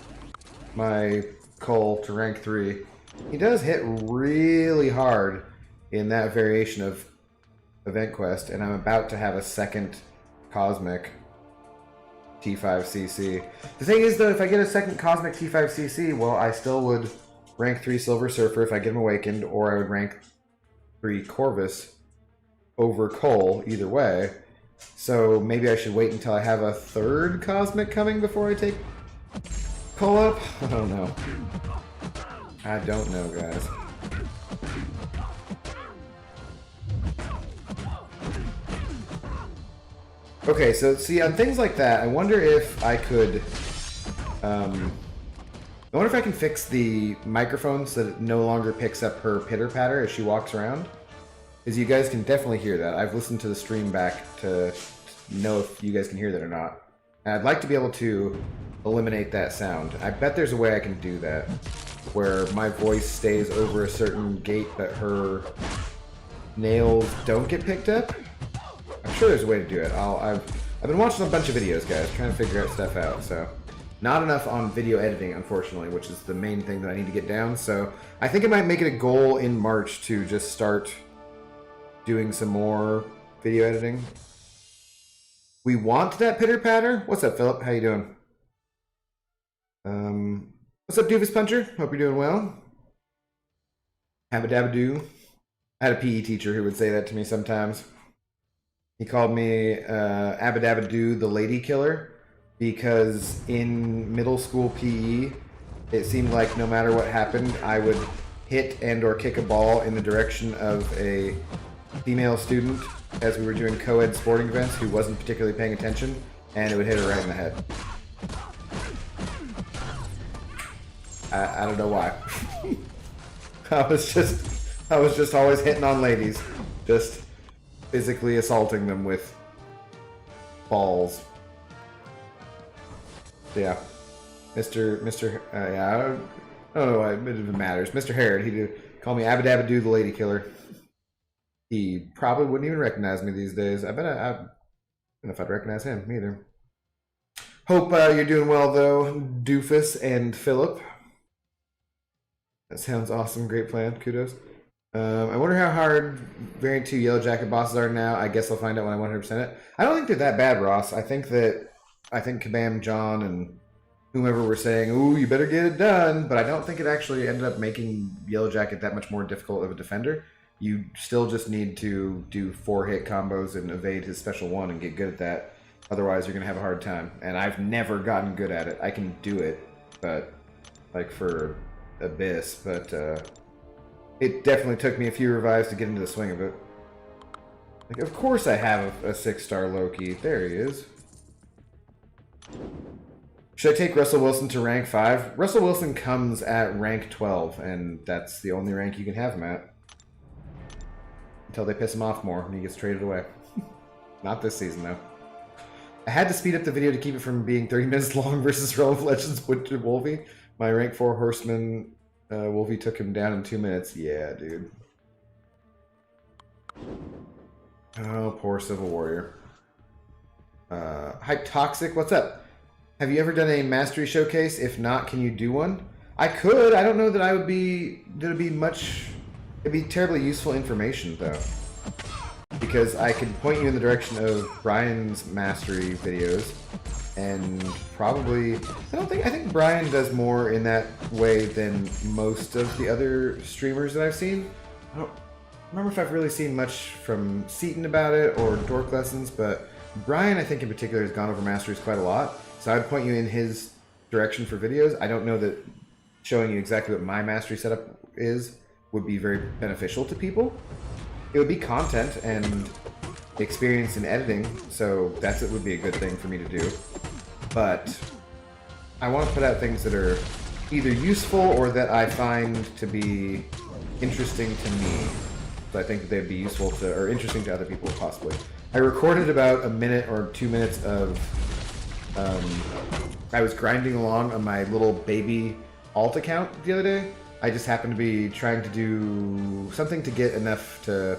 my Cole to rank 3. He does hit really hard in that variation of Event Quest, and I'm about to have a second Cosmic T5CC. The thing is, though, if I get a second Cosmic T5CC, well, I still would rank 3 Silver Surfer if I get him awakened, or I would rank 3 Corvus over Cole, either way. So maybe I should wait until I have a third Cosmic coming before I take Cole up? I don't know. I don't know, guys. Okay, so see, on things like that, I wonder if I could... I wonder if I can fix the microphone so that it no longer picks up her pitter-patter as she walks around. Because you guys can definitely hear that. I've listened to the stream back to know if you guys can hear that or not. And I'd like to be able to eliminate that sound. I bet there's a way I can do that, where my voice stays over a certain gate but her nails don't get picked up. I'm sure there's a way to do it. I've been watching a bunch of videos, guys, trying to figure stuff out. So, not enough on video editing, unfortunately, which is the main thing that I need to get down. So, I think I might make it a goal in March to just start doing some more video editing. We want that pitter patter. What's up, Philip? How you doing? What's up, Doofus Puncher? Hope you're doing well. Habba-dabba-doo. I had a PE teacher who would say that to me sometimes. He called me Abba-dabba-doo, the lady killer, because in middle school PE, it seemed like no matter what happened, I would hit and or kick a ball in the direction of a female student as we were doing co-ed sporting events who wasn't particularly paying attention, and it would hit her right in the head. I don't know why. I was just always hitting on ladies, just physically assaulting them with balls. Yeah, Mr. Yeah, I don't know why it even matters. Mr. Harrod, he did call me Abba-dabba-doo, the lady killer. He probably wouldn't even recognize me these days. I don't know if I'd recognize him either. Hope you're doing well, though, Doofus and Philip. That sounds awesome. Great plan. Kudos. I wonder how hard Variant 2 Yellow Jacket bosses are now. I guess I'll find out when I 100% it. I don't think they're that bad, Ross. I think Kabam John and whomever were saying, ooh, you better get it done. But I don't think it actually ended up making Yellow Jacket that much more difficult of a defender. You still just need to do 4-hit combos and evade his special one and get good at that. Otherwise, you're going to have a hard time. And I've never gotten good at it. I can do it, but like for Abyss, but it definitely took me a few revives to get into the swing of it. Like, of course I have a 6-star Loki. There he is. Should I take Russell Wilson to rank 5? Russell Wilson comes at rank 12, and that's the only rank you can have him at. Until they piss him off more, and he gets traded away. Not this season, though. I had to speed up the video to keep it from being 30 minutes long versus Realm of Legends with Wolvie. My rank 4 horseman, Wolvie took him down in 2 minutes. Yeah, dude. Oh, poor Civil Warrior. Hype Toxic, what's up? Have you ever done a mastery showcase? If not, can you do one? I could. I don't know that I would be... That would be much... It'd be terribly useful information, though. Because I could point you in the direction of Brian's mastery videos. And probably... I think Brian does more in that way than most of the other streamers that I've seen. I don't remember if I've really seen much from Seaton about it or Dork Lessons, but Brian, I think in particular, has gone over masteries quite a lot. So I'd point you in his direction for videos. I don't know that showing you exactly what my mastery setup is would be very beneficial to people. It would be content and experience in editing, so it would be a good thing for me to do. But I want to put out things that are either useful or that I find to be interesting to me. So I think that they'd be useful to, or interesting to other people possibly. I recorded about a minute or 2 minutes of, I was grinding along on my little baby alt account the other day. I just happened to be trying to do something to get enough to,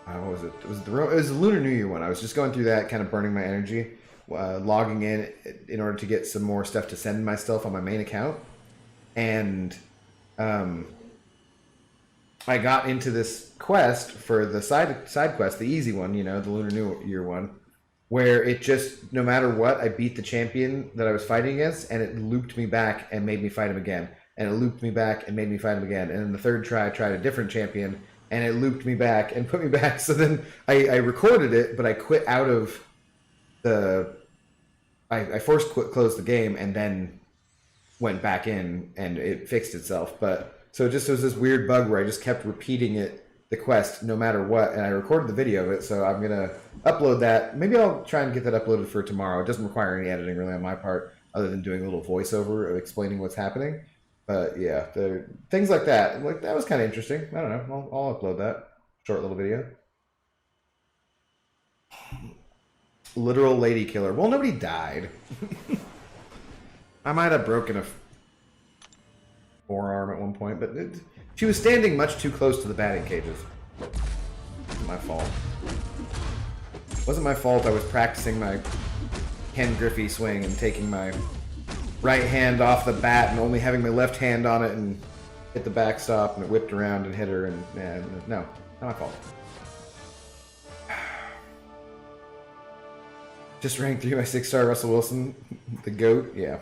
what was it? It was the Lunar New Year one. I was just going through that, kind of burning my energy, logging in order to get some more stuff to send myself on my main account. And I got into this quest for the side quest, the easy one, you know, the Lunar New Year one, where it just, no matter what, I beat the champion that I was fighting against, and it looped me back and made me fight him again. And it looped me back and made me fight him again. And then the third try, I tried a different champion, and it looped me back and put me back. So then I recorded it, but I quit out of the... I forced closed the game and then went back in, and it fixed itself. But so it just was this weird bug where I just kept repeating it, the quest, no matter what. And I recorded the video of it, so I'm going to upload that. Maybe I'll try and get that uploaded for tomorrow. It doesn't require any editing really on my part, other than doing a little voiceover of explaining what's happening. But yeah, things like that. Like, that was kind of interesting. I don't know. I'll upload that short little video. Literal lady killer. Well, nobody died. I might have broken a forearm at one point, but she was standing much too close to the batting cages. It wasn't my fault. It wasn't my fault. I was practicing my Ken Griffey swing and taking my right hand off the bat and only having my left hand on it and hit the backstop, and it whipped around and hit her, and no, not my fault. Just ranked 3 by 6-star Russell Wilson, the GOAT, yeah.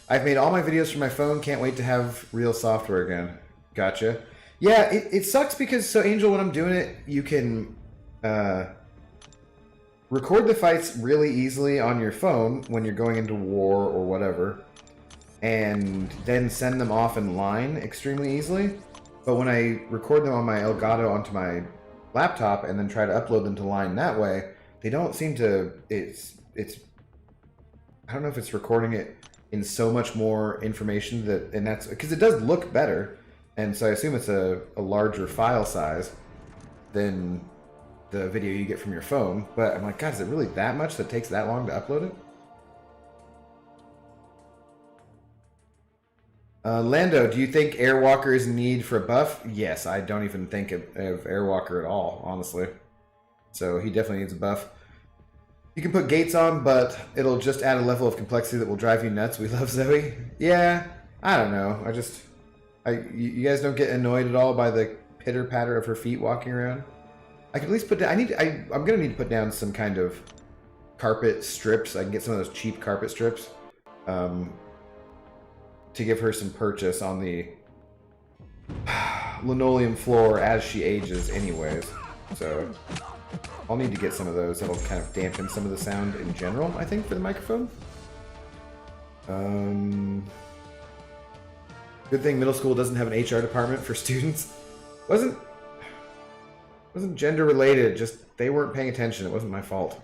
I've made all my videos from my phone, can't wait to have real software again. Gotcha. Yeah, it sucks because, so Angel, when I'm doing it, you can record the fights really easily on your phone when you're going into war or whatever, and then send them off in line extremely easily. But when I record them on my Elgato onto my laptop and then try to upload them to line that way, they don't seem to, it's I don't know if it's recording it in so much more information that, and that's because it does look better, and so I assume it's a larger file size than the video you get from your phone. But I'm like, God, is it really that much that takes that long to upload it? Lando, do you think Airwalker is in need for a buff? Yes, I don't even think of Airwalker at all, honestly. So he definitely needs a buff. You can put gates on, but it'll just add a level of complexity that will drive you nuts. We love Zoe. Yeah, I don't know. You guys don't get annoyed at all by the pitter patter of her feet walking around? I can at least put down, I'm gonna need to put down some kind of carpet strips. I can get some of those cheap carpet strips to give her some purchase on the linoleum floor as she ages anyways. So I'll need to get some of those. That'll kind of dampen some of the sound in general, I think, for the microphone. Good thing middle school doesn't have an HR department for students. Wasn't gender related, just they weren't paying attention. It wasn't my fault.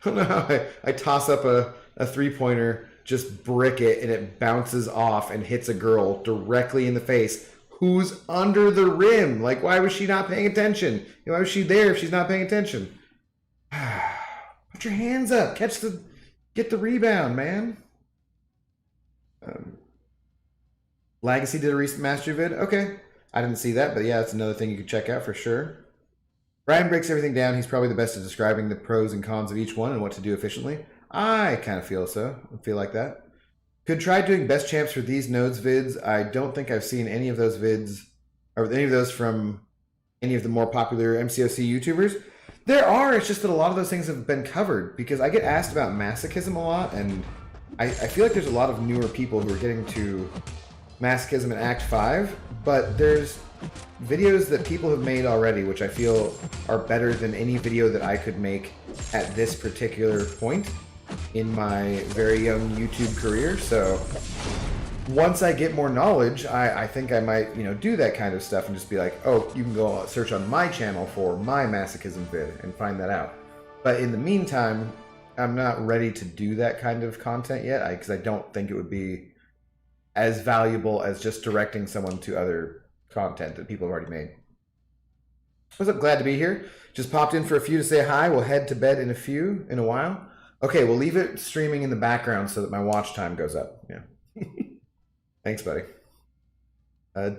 I don't know how I toss up a three-pointer, just brick it, and it bounces off and hits a girl directly in the face who's under the rim. Like, why was she not paying attention? Why was she there if she's not paying attention? Put your hands up. Get the rebound, man. Legacy did a recent mastery vid. Okay. I didn't see that, but yeah, that's another thing you could check out for sure. Brian breaks everything down. He's probably the best at describing the pros and cons of each one and what to do efficiently. I kind of feel like that. Could try doing best champs for these nodes vids. I don't think I've seen any of those vids, or any of those from any of the more popular MCOC YouTubers. There are, it's just that a lot of those things have been covered, because I get asked about masochism a lot, and I feel like there's a lot of newer people who are getting to masochism in Act 5, but there's videos that people have made already which I feel are better than any video that I could make at this particular point in my very young YouTube career. So once I get more knowledge, I think I might, do that kind of stuff and just be like, oh, you can go search on my channel for my masochism vid and find that out. But in the meantime, I'm not ready to do that kind of content yet, because I don't think it would be as valuable as just directing someone to other content that people have already made. What's up? Glad to be here. Just popped in for a few to say hi. We'll head to bed in a while. Okay, we'll leave it streaming in the background so that my watch time goes up. Yeah. Thanks, buddy.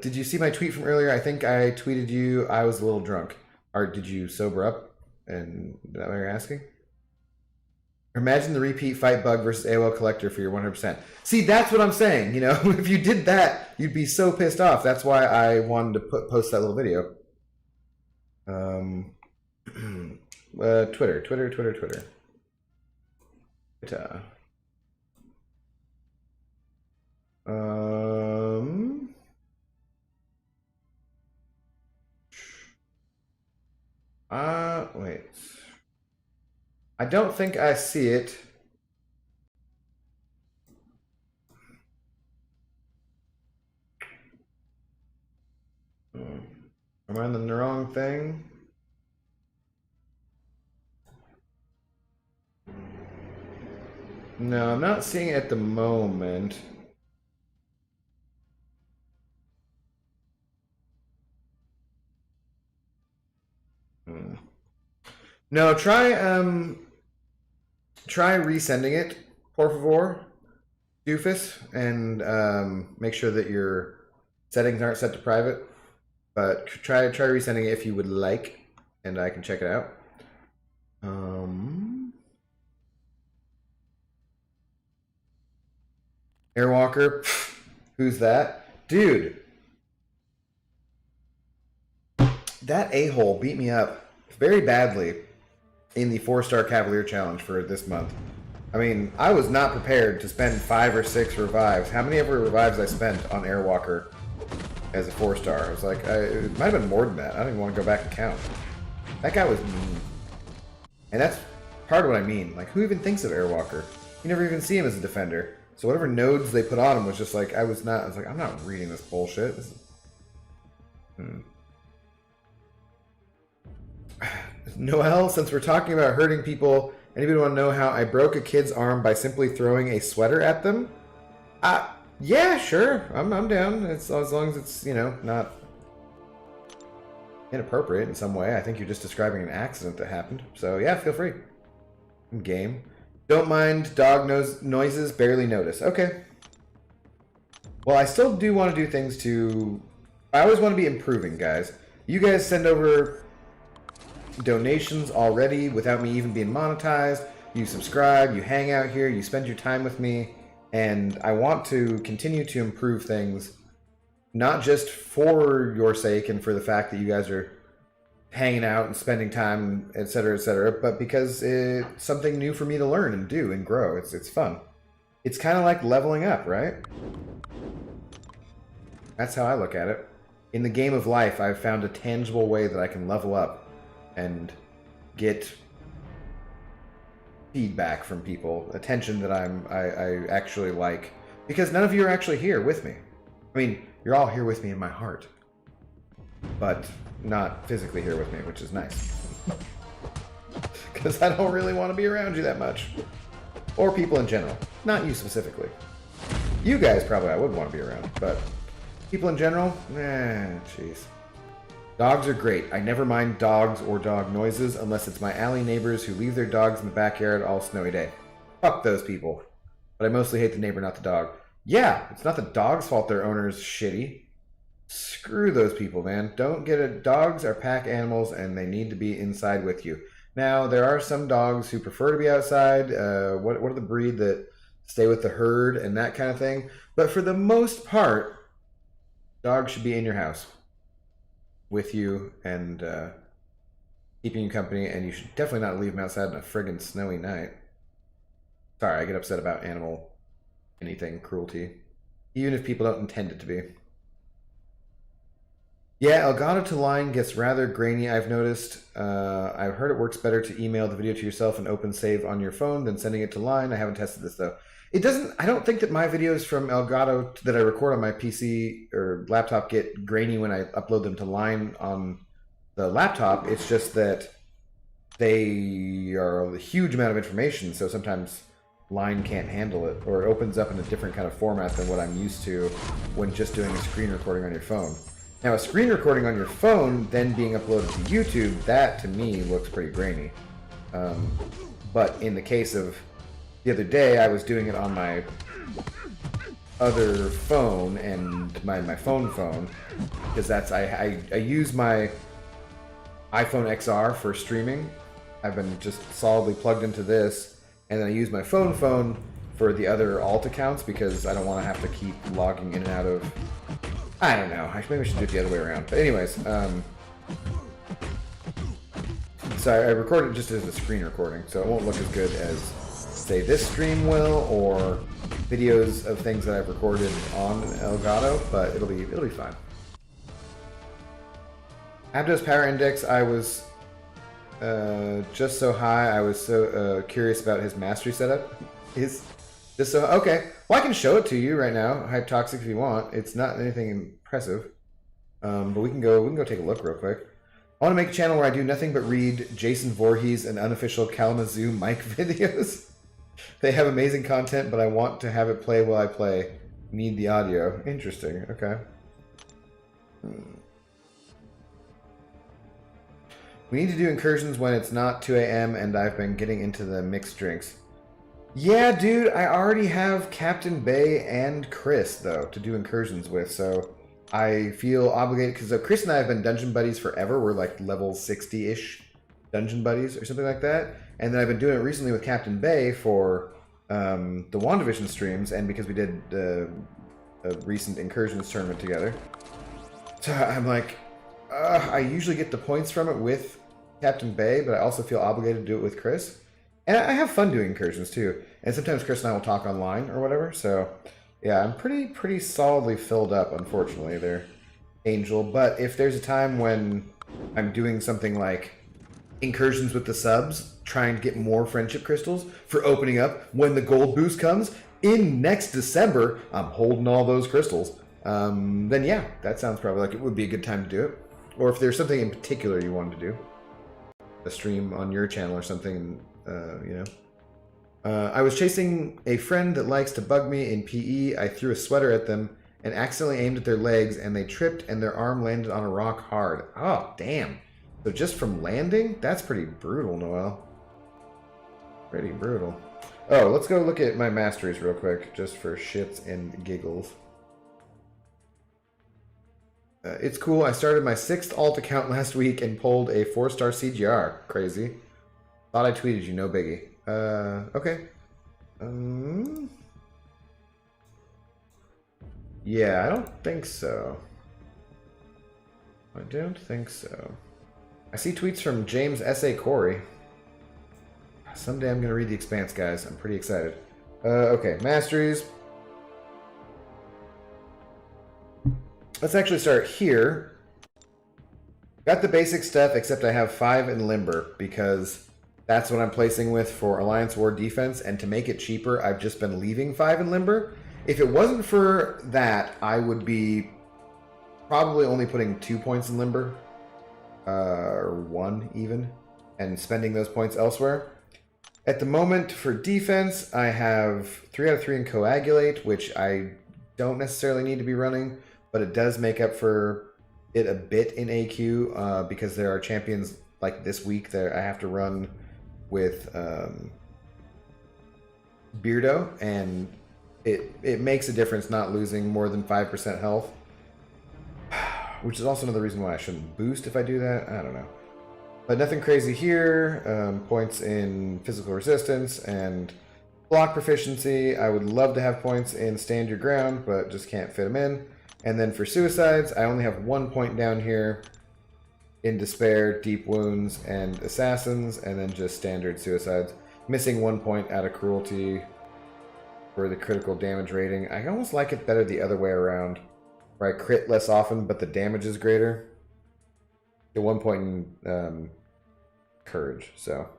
Did you see my tweet from earlier? I think I tweeted you I was a little drunk. Or did you sober up? And is that what you're asking? Imagine the repeat fight bug versus AOL collector for your 100%. See, that's what I'm saying. If you did that, you'd be so pissed off. That's why I wanted to post that little video. Twitter. Wait. I don't think I see it. Am I on the wrong thing? No, I'm not seeing it at the moment. No, try resending it, por favor, doofus, and make sure that your settings aren't set to private. But try resending it if you would like, and I can check it out. Airwalker, who's that? Dude, that a-hole beat me up very badly in the 4-star Cavalier Challenge for this month. I mean, I was not prepared to spend 5 or 6 revives. How many ever revives I spent on Airwalker as a 4-star? I was like, it might have been more than that. I don't even want to go back and count. That guy was mean. And that's part of what I mean. Like, who even thinks of Airwalker? You never even see him as a defender. So whatever nodes they put on him was just like, I was like, I'm not reading this bullshit. This is... Noel, since we're talking about hurting people, anybody want to know how I broke a kid's arm by simply throwing a sweater at them? Yeah, sure. I'm down. It's as long as it's, not inappropriate in some way. I think you're just describing an accident that happened. So yeah, feel free. I'm game. Don't mind dog noises, barely notice. Okay. Well, I still do want to do things to... I always want to be improving, guys. You guys send over donations already without me even being monetized. You subscribe, you hang out here, you spend your time with me, and I want to continue to improve things, not just for your sake and for the fact that you guys are hanging out and spending time, etc., but because it's something new for me to learn and do and grow. It's fun. It's kind of like leveling up, right? That's how I look at it. In the game of life, I've found a tangible way that I can level up and get feedback from people, attention that I actually like, because none of you are actually here with me. I mean, you're all here with me in my heart, but not physically here with me, which is nice. Because I don't really want to be around you that much. Or people in general. Not you specifically. You guys probably I would want to be around, but people in general, jeez. Dogs are great. I never mind dogs or dog noises unless it's my alley neighbors who leave their dogs in the backyard all snowy day. Fuck those people. But I mostly hate the neighbor, not the dog. Yeah, it's not the dog's fault their owner's shitty. Screw those people, man. Don't get it. Dogs are pack animals and they need to be inside with you. Now, there are some dogs who prefer to be outside. What are the breed that stay with the herd and that kind of thing? But for the most part, dogs should be in your house with you and keeping you company, and you should definitely not leave them outside on a friggin' snowy night. Sorry, I get upset about anything cruelty, even if people don't intend it to be. Yeah, Elgato to line gets rather grainy, I've noticed. I've heard it works better to email the video to yourself and open save on your phone than sending it to line. I haven't tested this though. It doesn't, I don't think that my videos from Elgato that I record on my PC or laptop get grainy when I upload them to line on the laptop. It's just that they are a huge amount of information, so sometimes line can't handle it, or it opens up in a different kind of format than what I'm used to when just doing a screen recording on your phone. Now, a screen recording on your phone then being uploaded to YouTube, that to me looks pretty grainy. But in the case of the other day, I was doing it on my other phone and my phone, because that's I use my iPhone XR for streaming. I've been just solidly plugged into this, and then I use my phone for the other alt accounts because I don't want to have to keep logging in and out of. I don't know. Maybe I should do it the other way around. But anyways, so I recorded it just as a screen recording, so it won't look as good as, say, this stream will, or videos of things that I've recorded on Elgato, but it'll be fine. Abdo's power index, I was just so high. I was so curious about his mastery setup. Just so okay. Well, I can show it to you right now, Hype Toxic, if you want. It's not anything impressive, but we can go take a look real quick. I want to make a channel where I do nothing but read Jason Voorhees and unofficial Kalamazoo mic videos. They have amazing content, but I want to have it play while I play. Need the audio. Interesting. Okay. We need to do incursions when it's not 2 a.m. and I've been getting into the mixed drinks. Yeah, dude, I already have Captain Bay and Chris, though, to do incursions with, so I feel obligated, because Chris and I have been dungeon buddies forever. We're like level 60-ish dungeon buddies or something like that. And then I've been doing it recently with Captain Bay for the WandaVision streams, and because we did a recent incursions tournament together. So I'm like, I usually get the points from it with Captain Bay, but I also feel obligated to do it with Chris. And I have fun doing incursions too. And sometimes Chris and I will talk online or whatever. So yeah, I'm pretty solidly filled up, unfortunately, there, Angel. But if there's a time when I'm doing something like incursions with the subs, trying to get more friendship crystals for opening up when the gold boost comes in next December, I'm holding all those crystals. Then yeah, that sounds probably like it would be a good time to do it. Or if there's something in particular you wanted to do, a stream on your channel or something, you know. I was chasing a friend that likes to bug me in PE. I threw a sweater at them and accidentally aimed at their legs, and they tripped and their arm landed on a rock hard. Oh, damn. So just from landing? That's pretty brutal, Noel. Pretty brutal. Oh, let's go look at my masteries real quick, just for shits and giggles. It's cool. I started my 6th alt account last week and pulled a 4-star CGR. Crazy. Thought I tweeted you, no biggie. Okay. Yeah, I don't think so. I don't think so. I see tweets from James S.A. Corey. Someday I'm going to read The Expanse, guys. I'm pretty excited. Okay, masteries. let's actually start here. Got the basic stuff, except I have 5 in Limber, because that's what I'm placing with for Alliance War defense, and to make it cheaper, I've just been leaving 5 in Limber. If it wasn't for that, I would be probably only putting 2 points in Limber, or 1 even, and spending those points elsewhere. At the moment, for defense, I have 3 out of 3 in Coagulate, which I don't necessarily need to be running, but it does make up for it a bit in AQ, because there are champions like this week that I have to run with Beardo, and it makes a difference not losing more than 5% health, which is also another reason why I shouldn't boost if I do that. I don't know. But nothing crazy here. Points in physical resistance and block proficiency. I would love to have points in stand your ground, but just can't fit them in. And then for suicides, I only have 1 point down here in despair, deep wounds, and assassins, and then just standard suicides. Missing 1 point out of cruelty for the critical damage rating. I almost like it better the other way around, where I crit less often, but the damage is greater. At 1 point in courage, so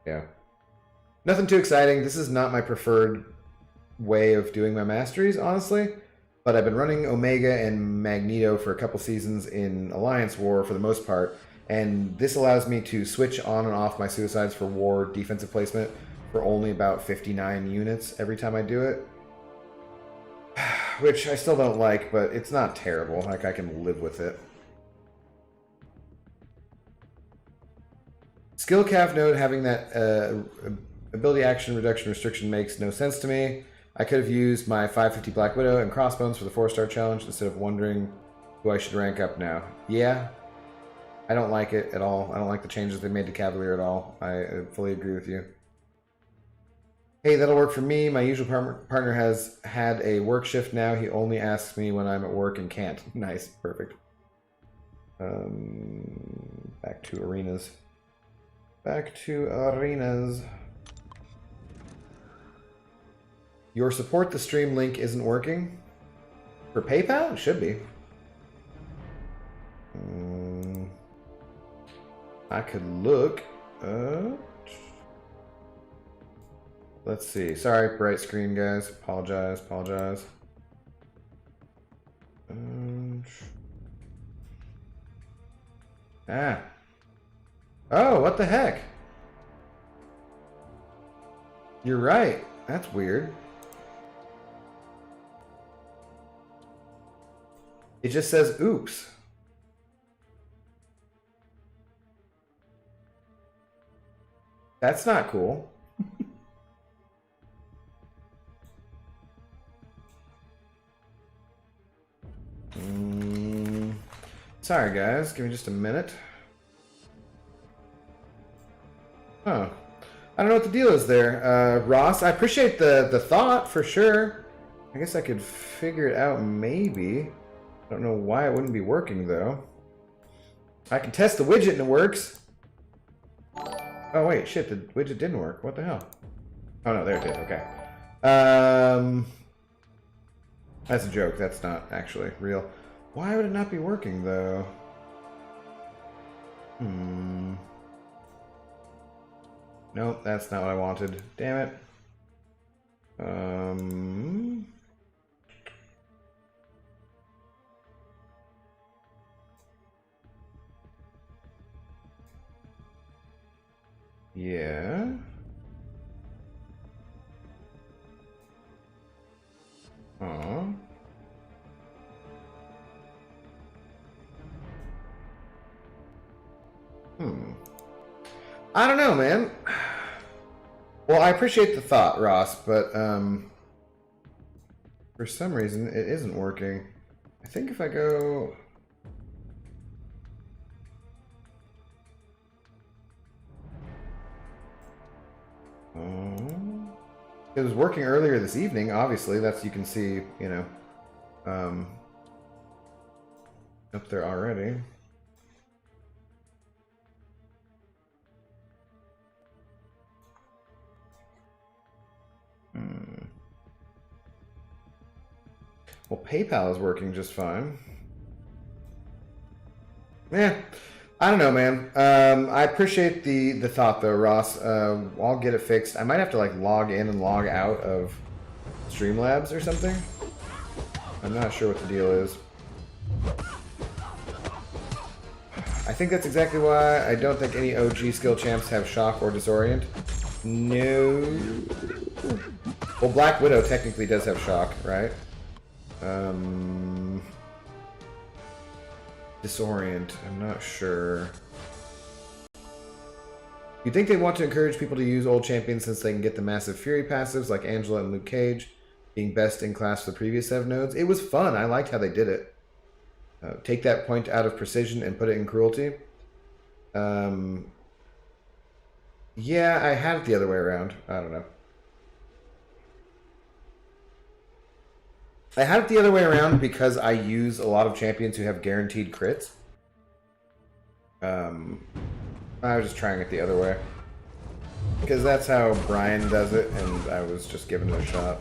yeah. Nothing too exciting. This is not my preferred way of doing my masteries, honestly. But I've been running Omega and Magneto for a couple seasons in Alliance War for the most part, and this allows me to switch on and off my suicides for war defensive placement for only about 59 units every time I do it. Which I still don't like, but it's not terrible. Like, I can live with it. Skill calf node having that ability action reduction restriction makes no sense to me. I could have used my 550 Black Widow and Crossbones for the 4-star challenge instead of wondering who I should rank up now. Yeah, I don't like it at all. I don't like the changes they made to Cavalier at all. I fully agree with you. Hey, that'll work for me. My usual partner has had a work shift now. He only asks me when I'm at work and can't. Nice, perfect. Back to arenas. Back to arenas. Your support the stream link isn't working. For PayPal? It should be. I could look. Let's see. Sorry, bright screen, guys. Apologize. Oh, what the heck? You're right. That's weird. It just says, oops. That's not cool. Sorry, guys. Give me just a minute. Huh. I don't know what the deal is there. Ross, I appreciate the thought, for sure. I guess I could figure it out, maybe. I don't know why it wouldn't be working, though. I can test the widget and it works. Oh, wait, shit, the widget didn't work. What the hell? Oh, no, there it did. Okay. That's a joke. That's not actually real. Why would it not be working, though? Nope, that's not what I wanted. Damn it. Yeah. I don't know, man. Well, I appreciate the thought, Ross, but for some reason it isn't working. I think if I go... It was working earlier this evening, obviously. That's, you can see, you know, up there already. Well, PayPal is working just fine. Yeah, I don't know, man. I appreciate the thought though, Ross. I'll get it fixed. I might have to like log in and log out of Streamlabs or something. I'm not sure what the deal is. I think that's exactly why I don't think any OG skill champs have shock or disorient. No. Well, Black Widow technically does have shock, right? Disorient. I'm not sure. You'd think they want to encourage people to use old champions since they can get the massive Fury passives like Angela and Luke Cage, being best in class for the previous 7 nodes. It was fun. I liked how they did it. Take that point out of precision and put it in cruelty. Yeah, I had it the other way around. I don't know. I had it the other way around because I use a lot of champions who have guaranteed crits. I was just trying it the other way. Because that's how Brian does it, and I was just giving it a shot.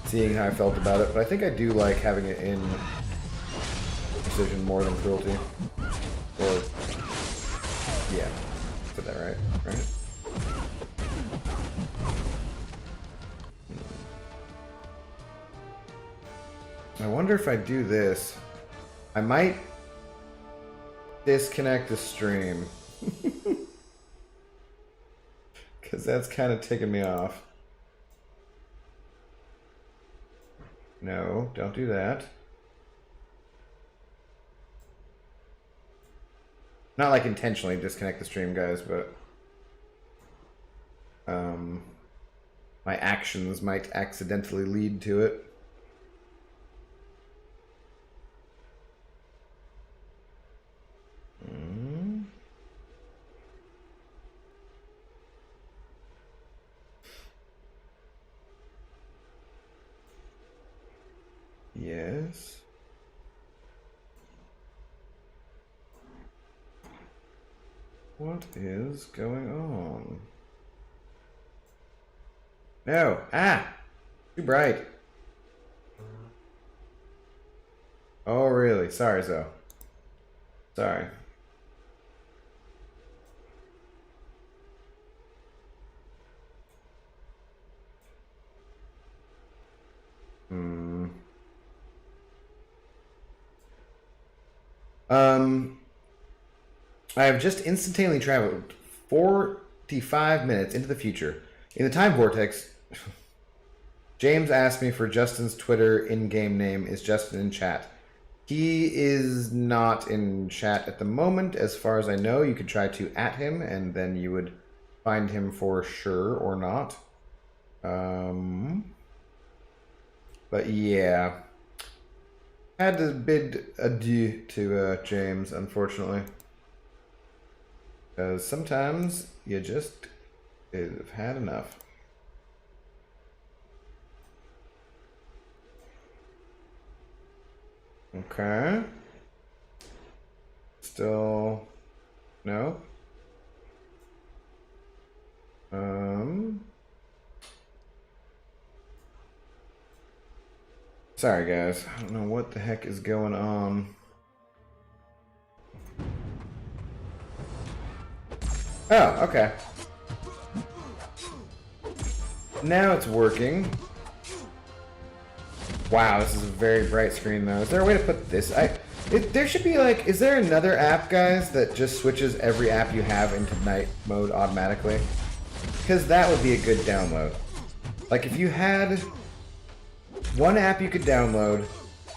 Seeing how I felt about it. But I think I do like having it in precision more than cruelty. Or, yeah. Said that right? Right? I wonder if I do this. I might disconnect the stream. Because that's kind of ticking me off. No, don't do that. Not like intentionally disconnect the stream, guys, but my actions might accidentally lead to it. Yes. What is going on? No. Ah! Too bright. Oh, really? Sorry, Zoe. Sorry. I have just instantaneously traveled 45 minutes into the future. In the time vortex, James asked me for Justin's Twitter in-game name. Is Justin in chat? He is not in chat at the moment. As far as I know, you could try to @ him, and then you would find him for sure or not. But yeah. Had to bid adieu to James, unfortunately. Because sometimes you just have had enough. Okay. Still no. Sorry guys, I don't know what the heck is going on. Oh, okay. Now it's working. Wow, this is a very bright screen though. Is there a way to put this? There should be like, is there another app, guys, that just switches every app you have into night mode automatically? Because that would be a good download. Like if you had one app you could download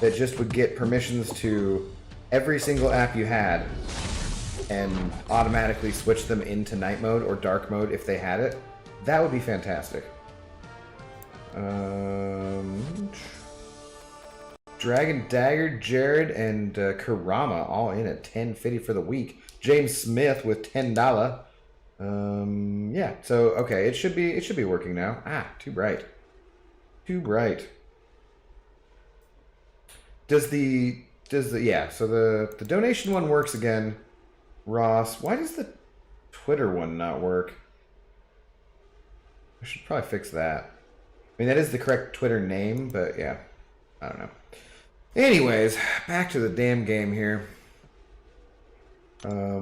that just would get permissions to every single app you had and automatically switch them into night mode or dark mode if they had it, that would be fantastic. Dragon Dagger, Jared, and Karama all in at $10.50 for the week. James Smith with $10. Yeah, so okay, it should be working now. Ah, too bright. Too bright. So the donation one works again. Ross, why does the Twitter one not work? I should probably fix that. I mean, that is the correct Twitter name, but yeah, I don't know. Anyways, back to the damn game here. I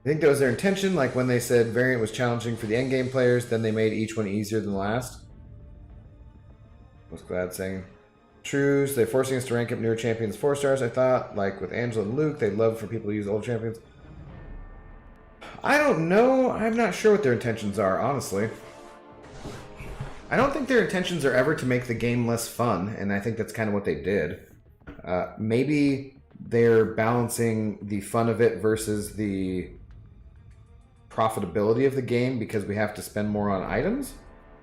think that was their intention, like when they said variant was challenging for the endgame players, then they made each one easier than the last. Was glad saying. Trues, they're forcing us to rank up newer champions 4 stars, I thought. Like with Angela and Luke, they'd love for people to use old champions. I don't know. I'm not sure what their intentions are, honestly. I don't think their intentions are ever to make the game less fun, and I think that's kind of what they did. Maybe they're balancing the fun of it versus the profitability of the game because we have to spend more on items,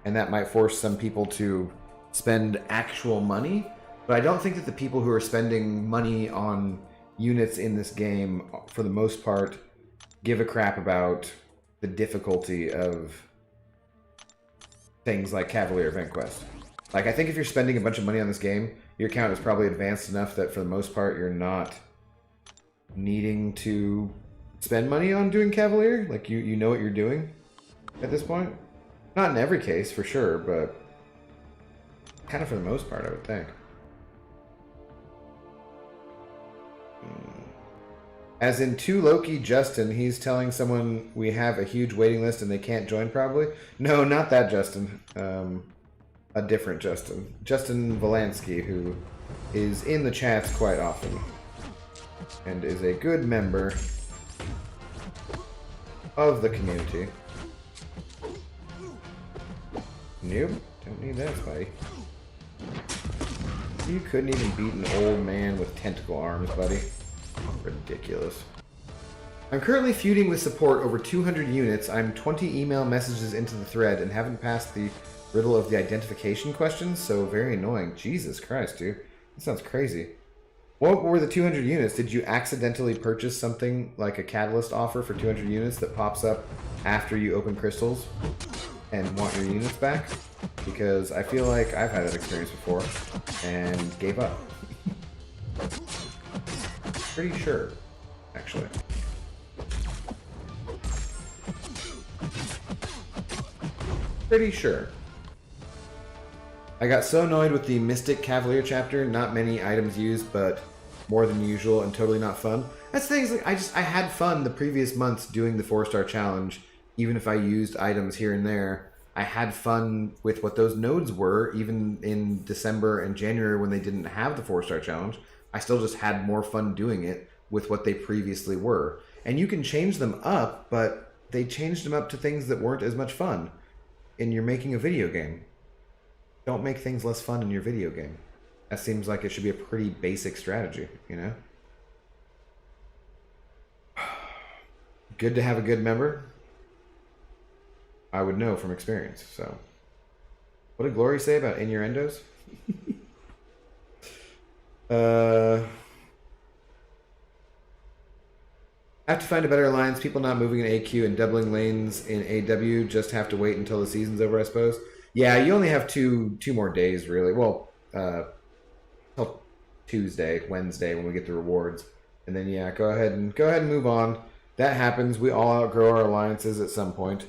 and that might force some people to spend actual money. But I don't think that the people who are spending money on units in this game, for the most part, give a crap about the difficulty of things like Cavalier Event Quest. Like, I think if you're spending a bunch of money on this game, your account is probably advanced enough that for the most part you're not needing to spend money on doing Cavalier. Like, you know what you're doing at this point. Not in every case, for sure, but kind of for the most part, I would think. As in, to Loki Justin, he's telling someone we have a huge waiting list and they can't join, probably? No, not that Justin. A different Justin. Justin Valansky, who is in the chats quite often. And is a good member of the community. Nope, don't need that, buddy. You couldn't even beat an old man with tentacle arms, buddy. Ridiculous. I'm currently feuding with support over 200 units. I'm 20 email messages into the thread and haven't passed the riddle of the identification questions, so very annoying. Jesus Christ, dude. That sounds crazy. What were the 200 units? Did you accidentally purchase something like a catalyst offer for 200 units that pops up after you open crystals and want your units back? Because I feel like I've had that experience before and gave up. Pretty sure, actually. Pretty sure. I got so annoyed with the Mystic Cavalier chapter. Not many items used, but more than usual and totally not fun. That's things like I had fun the previous months doing the 4-star challenge, even if I used items here and there. I had fun with what those nodes were, even in December and January when they didn't have the 4-star challenge. I still just had more fun doing it with what they previously were. And you can change them up, but they changed them up to things that weren't as much fun. And you're making a video game. Don't make things less fun in your video game. That seems like it should be a pretty basic strategy, you know? Good to have a good member. I would know from experience, so. What did Glory say about innuendos? Have to find a better alliance. People not moving in AQ and doubling lanes in AW just have to wait until the season's over, I suppose. Yeah, you only have two more days, really. Well, till Tuesday, Wednesday, when we get the rewards, and then yeah, go ahead and move on. That happens. We all outgrow our alliances at some point,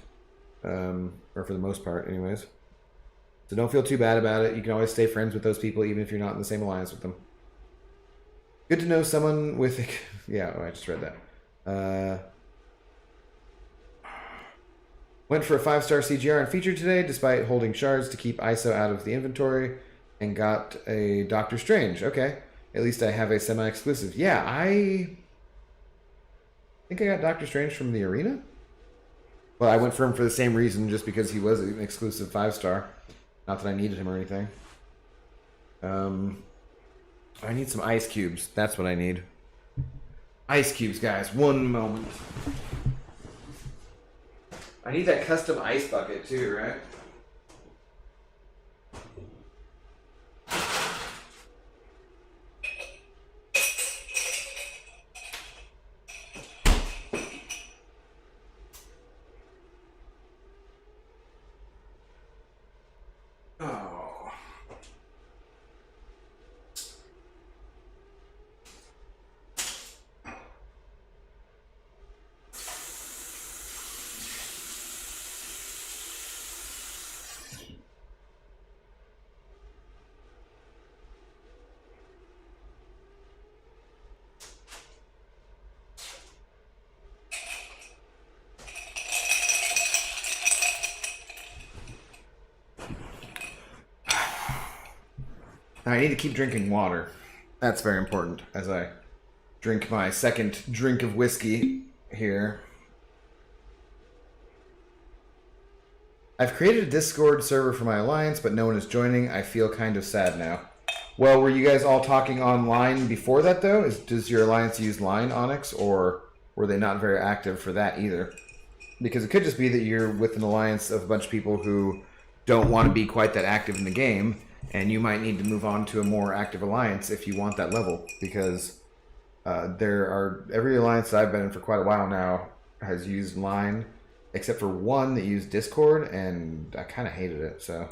or for the most part, anyways. So don't feel too bad about it. You can always stay friends with those people, even if you're not in the same alliance with them. Good to know someone with. Yeah, I just read that. Went for a 5-star CGR and featured today, despite holding shards to keep ISO out of the inventory, and got a Doctor Strange. Okay, at least I have a semi-exclusive. Yeah, I think I got Doctor Strange from the arena. Well, I went for him for the same reason, just because he was an exclusive 5-star. Not that I needed him or anything. I need some ice cubes. That's what I need. Ice cubes, guys. One moment. I need that custom ice bucket too, right? Oh. I need to keep drinking water. That's very important as I drink my second drink of whiskey here. I've created a Discord server for my alliance, but no one is joining. I feel kind of sad now. Well, were you guys all talking online before that, though? Does your alliance use Line, Onyx, or were they not very active for that either? Because it could just be that you're with an alliance of a bunch of people who don't want to be quite that active in the game, and you might need to move on to a more active alliance if you want that level. Because every alliance that I've been in for quite a while now has used Line, except for one that used Discord, and I kind of hated it. So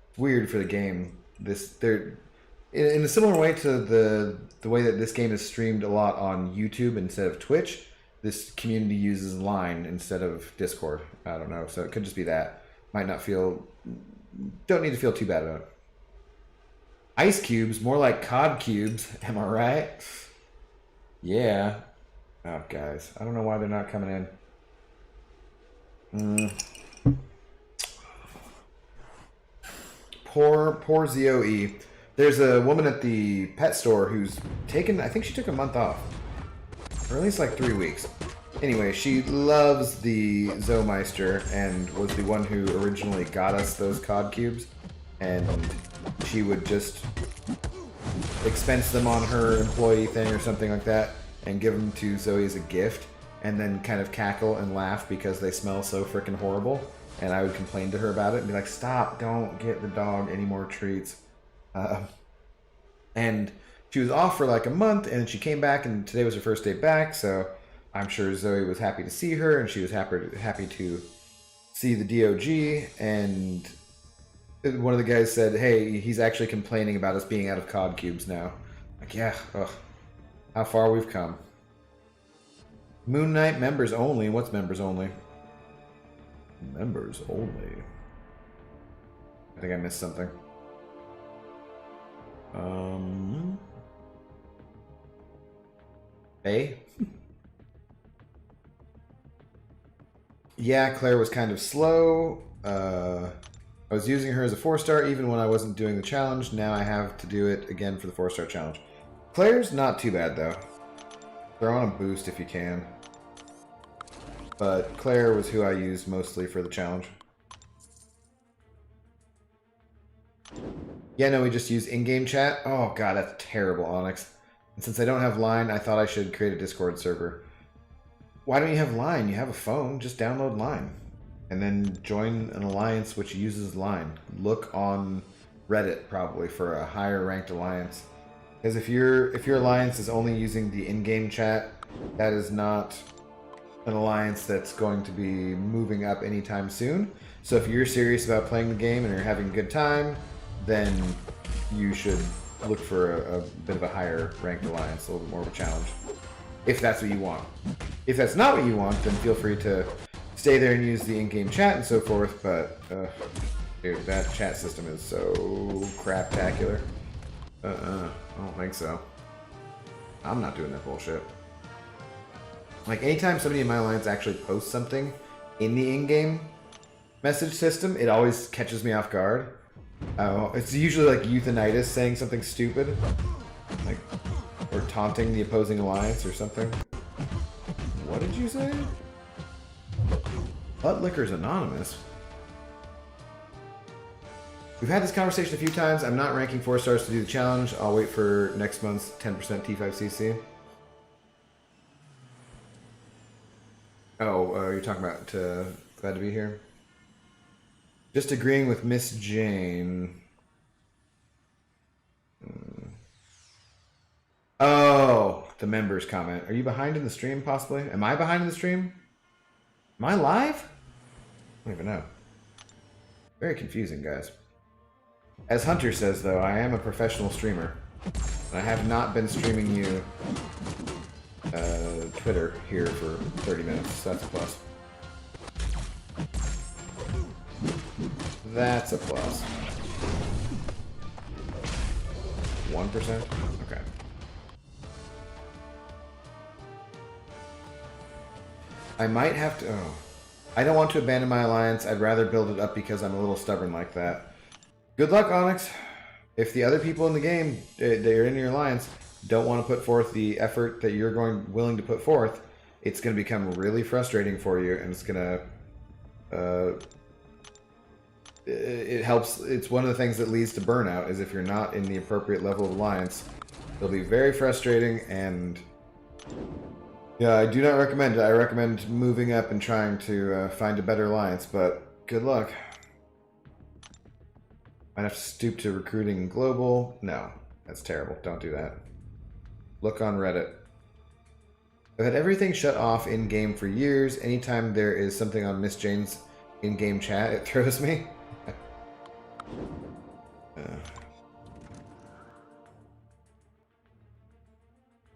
it's weird for the game. In a similar way to the way that this game is streamed a lot on YouTube instead of Twitch, this community uses Line instead of Discord. I don't know, so it could just be that. Don't need to feel too bad about it. Ice cubes, more like cod cubes, am I right? Yeah. Oh, guys, I don't know why they're not coming in. Poor ZOE. There's a woman at the pet store who's taken, I think she took a month off. Or at least like 3 weeks. Anyway, she loves the Zoomeister and was the one who originally got us those cod cubes. And she would just expense them on her employee thing or something like that and give them to Zoe as a gift. And then kind of cackle and laugh because they smell so freaking horrible. And I would complain to her about it and be like, stop, don't get the dog any more treats. And she was off for like a month, and she came back, and today was her first day back, so I'm sure Zoe was happy to see her, and she was happy to see the DOG, and one of the guys said, hey, he's actually complaining about us being out of COD cubes now. Like, yeah, ugh, how far we've come. Moon Knight members only. What's members only? Members only. I think I missed something. Hey? Yeah, Claire was kind of slow. I was using her as a 4-star even when I wasn't doing the challenge. Now I have to do it again for the 4-star challenge. Claire's not too bad, though. Throw on a boost if you can. But Claire was who I used mostly for the challenge. Yeah, no, we just use in-game chat. Oh, God, that's terrible, Onyx. And since I don't have Line, I thought I should create a Discord server. Why don't you have Line? You have a phone. Just download Line. And then join an alliance which uses Line. Look on Reddit, probably, for a higher-ranked alliance. Because if your alliance is only using the in-game chat, that is not an alliance that's going to be moving up anytime soon. So if you're serious about playing the game and you're having a good time, then you should look for a bit of a higher ranked alliance, a little bit more of a challenge. If that's what you want. If that's not what you want, then feel free to stay there and use the in-game chat and so forth, but dude, that chat system is so craptacular. I don't think so. I'm not doing that bullshit. Like, anytime somebody in my alliance actually posts something in the in-game message system, it always catches me off guard. It's usually like Euthanitis saying something stupid. Like, or taunting the opposing alliance or something. What did you say? Butt Lickers Anonymous? We've had this conversation a few times. I'm not ranking 4 stars to do the challenge. I'll wait for next month's 10% T5CC. Oh, you're talking about glad to be here? Just agreeing with Miss Jane. Oh, the members comment. Are you behind in the stream, possibly? Am I behind in the stream? Am I live? I don't even know. Very confusing, guys. As Hunter says, though, I am a professional streamer. And I have not been streaming you Twitter here for 30 minutes, so that's a plus. That's a plus. 1%? Okay. I might have to... Oh. I don't want to abandon my alliance. I'd rather build it up because I'm a little stubborn like that. Good luck, Onyx. If the other people in the game, they're in your alliance, don't want to put forth the effort that you're willing to put forth, it's going to become really frustrating for you, and it's going to it helps. It's one of the things that leads to burnout, is if you're not in the appropriate level of alliance. It'll be very frustrating, and yeah, I do not recommend it. I recommend moving up and trying to find a better alliance, but good luck. Might have to stoop to recruiting global. No, that's terrible. Don't do that. Look on Reddit. I've had everything shut off in-game for years. Anytime there is something on Miss Jane's in-game chat, it throws me.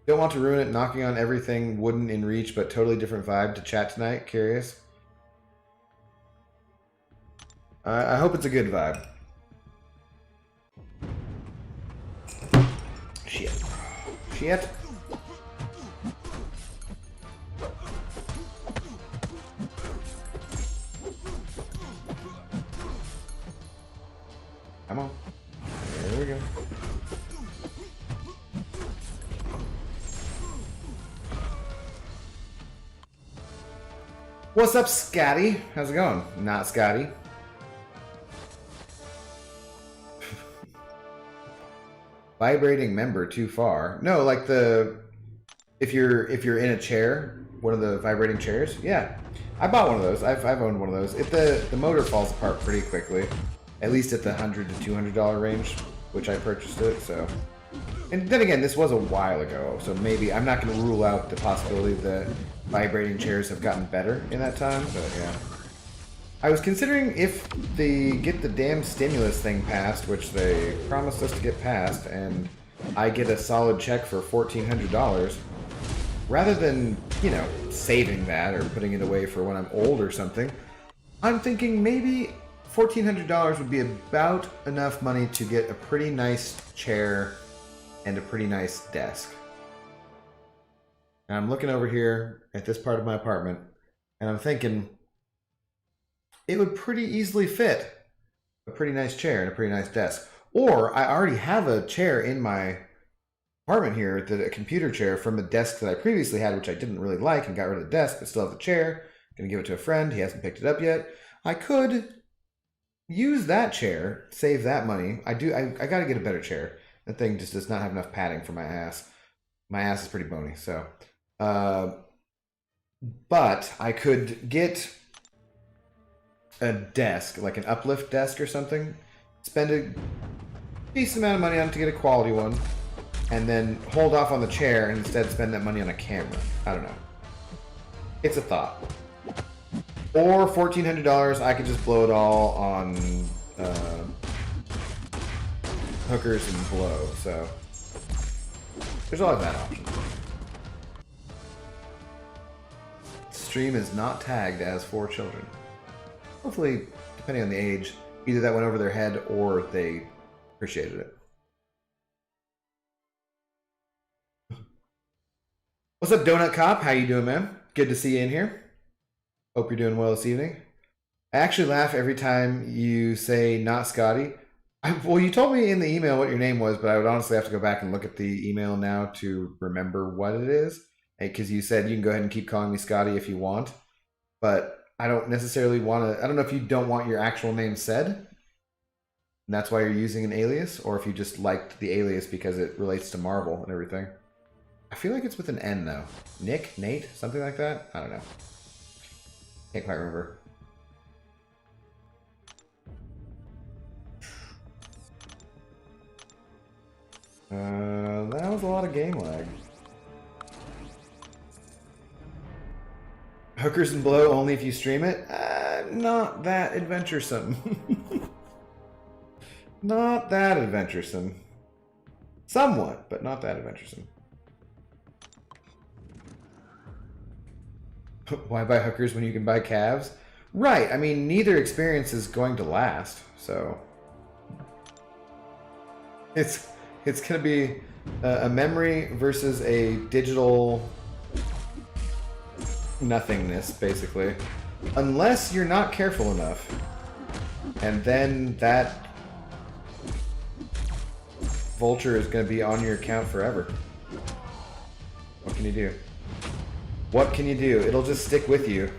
Don't want to ruin it. Knocking on everything wooden in reach, but totally different vibe to chat tonight. Curious. I hope it's a good vibe. Shit. Shit. Come on. There we go. What's up, Scotty? How's it going? Not Scotty. Vibrating member too far. No, like if you're in a chair, one of the vibrating chairs. Yeah, I bought one of those. I've owned one of those. The motor falls apart pretty quickly, at least at the $100 to $200 range, which I purchased it. So, and then again, this was a while ago, so maybe I'm not going to rule out the possibility that vibrating chairs have gotten better in that time. But yeah, I was considering if they get the damn stimulus thing passed, which they promised us to get passed, and I get a solid check for $1,400, rather than, you know, saving that or putting it away for when I'm old or something, I'm thinking maybe $1,400 would be about enough money to get a pretty nice chair and a pretty nice desk. And I'm looking over here at this part of my apartment, and I'm thinking it would pretty easily fit a pretty nice chair and a pretty nice desk. Or I already have a chair in my apartment here, a computer chair from a desk that I previously had, which I didn't really like, and got rid of the desk, but still have the chair. Gonna give it to a friend. He hasn't picked it up yet. I could use that chair, save that money. I gotta get a better chair. That thing just does not have enough padding for my ass. My ass is pretty bony, so. But I could get a desk, like an uplift desk or something, spend a decent amount of money on it to get a quality one, and then hold off on the chair and instead spend that money on a camera. I don't know. It's a thought. Or $1,400, I could just blow it all on hookers and blow, so there's always that option. Stream is not tagged as for children. Hopefully, depending on the age, either that went over their head or they appreciated it. What's up, Donut Cop? How you doing, man? Good to see you in here. Hope you're doing well this evening. I actually laugh every time you say not Scotty. Well, you told me in the email what your name was, but I would honestly have to go back and look at the email now to remember what it is. Because you said you can go ahead and keep calling me Scotty if you want. But I don't necessarily want to. I don't know if you don't want your actual name said, and that's why you're using an alias, or if you just liked the alias because it relates to Marvel and everything. I feel like it's with an N though. Nick, Nate, something like that. I don't know. Can't quite remember. That was a lot of game lag. Hookers and blow only if you stream it? Not that adventuresome. Not that adventuresome. Somewhat, but not that adventuresome. Why buy hookers when you can buy calves? Right, I mean, neither experience is going to last, so... It's going to be a memory versus a digital nothingness, basically. Unless you're not careful enough. And then that Vulture is going to be on your account forever. What can you do? What can you do? It'll just stick with you.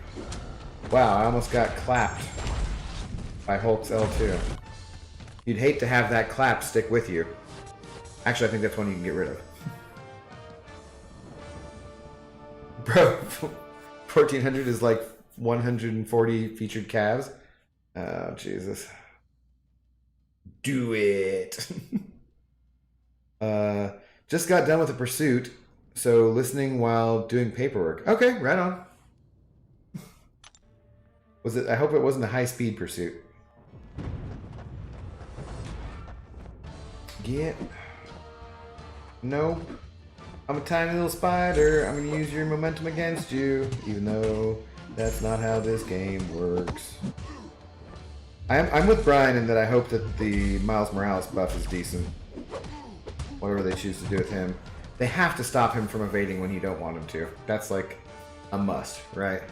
Wow, I almost got clapped by Hulk's L2. You'd hate to have that clap stick with you. Actually, I think that's one you can get rid of. Bro, 1400 is like 140 featured calves. Oh, Jesus. Do it. Just got done with a pursuit, so listening while doing paperwork. Okay, right on. Was it? I hope it wasn't a high-speed pursuit. Get. Nope. I'm a tiny little spider. I'm gonna use your momentum against you, even though that's not how this game works. I'm with Brian in that I hope that the Miles Morales buff is decent. Whatever they choose to do with him. They have to stop him from evading when you don't want him to. That's like a must, right?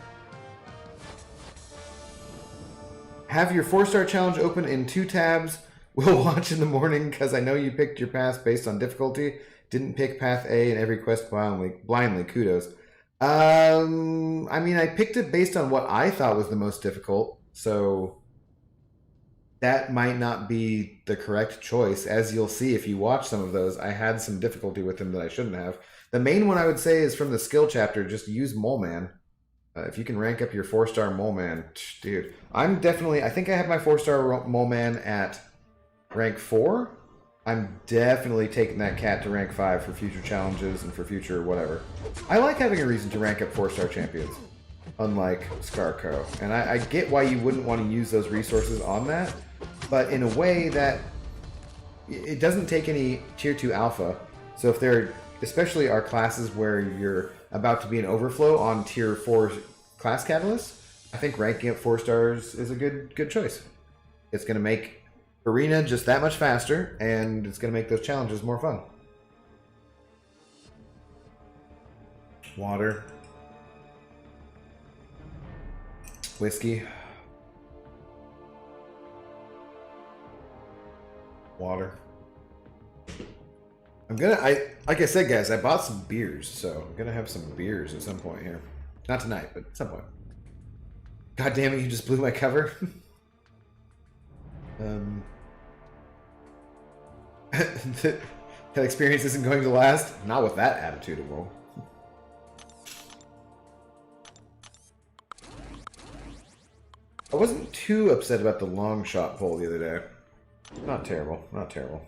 Have your 4-star challenge open in 2 tabs. We'll watch in the morning because I know you picked your path based on difficulty. Didn't pick path A in every quest blindly. Kudos. I mean, I picked it based on what I thought was the most difficult, so that might not be the correct choice. As you'll see if you watch some of those, I had some difficulty with them that I shouldn't have. The main one I would say is from the skill chapter, just use Mole Man. If you can rank up your 4-star Mole Man, dude. I think I have my 4-star Mole Man at rank 4. I'm definitely taking that cat to rank 5 for future challenges and for future whatever. I like having a reason to rank up 4-star champions, unlike Scarco. And I get why you wouldn't want to use those resources on that, but in a way that it doesn't take any tier 2 alpha. So if there, especially our classes where you're about to be an overflow on tier 4 class catalysts, I think ranking up 4 stars is a good choice. It's going to make Arena just that much faster, and it's going to make those challenges more fun. Water. Whiskey. Water. Like I said, guys, I bought some beers, so I'm gonna have some beers at some point here. Not tonight, but at some point. God damn it, you just blew my cover. That experience isn't going to last. Not with that attitude of roll. I wasn't too upset about the long shot pull the other day. Not terrible. Not terrible.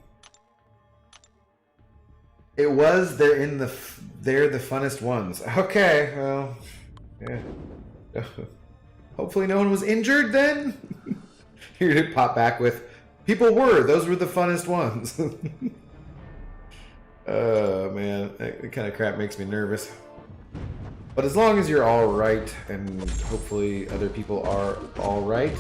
It was. They're the funnest ones. Okay. Well. Yeah. Hopefully no one was injured then. You're gonna pop back with, people were. Those were the funnest ones. Oh man, that kind of crap makes me nervous. But as long as you're all right, and hopefully other people are all right,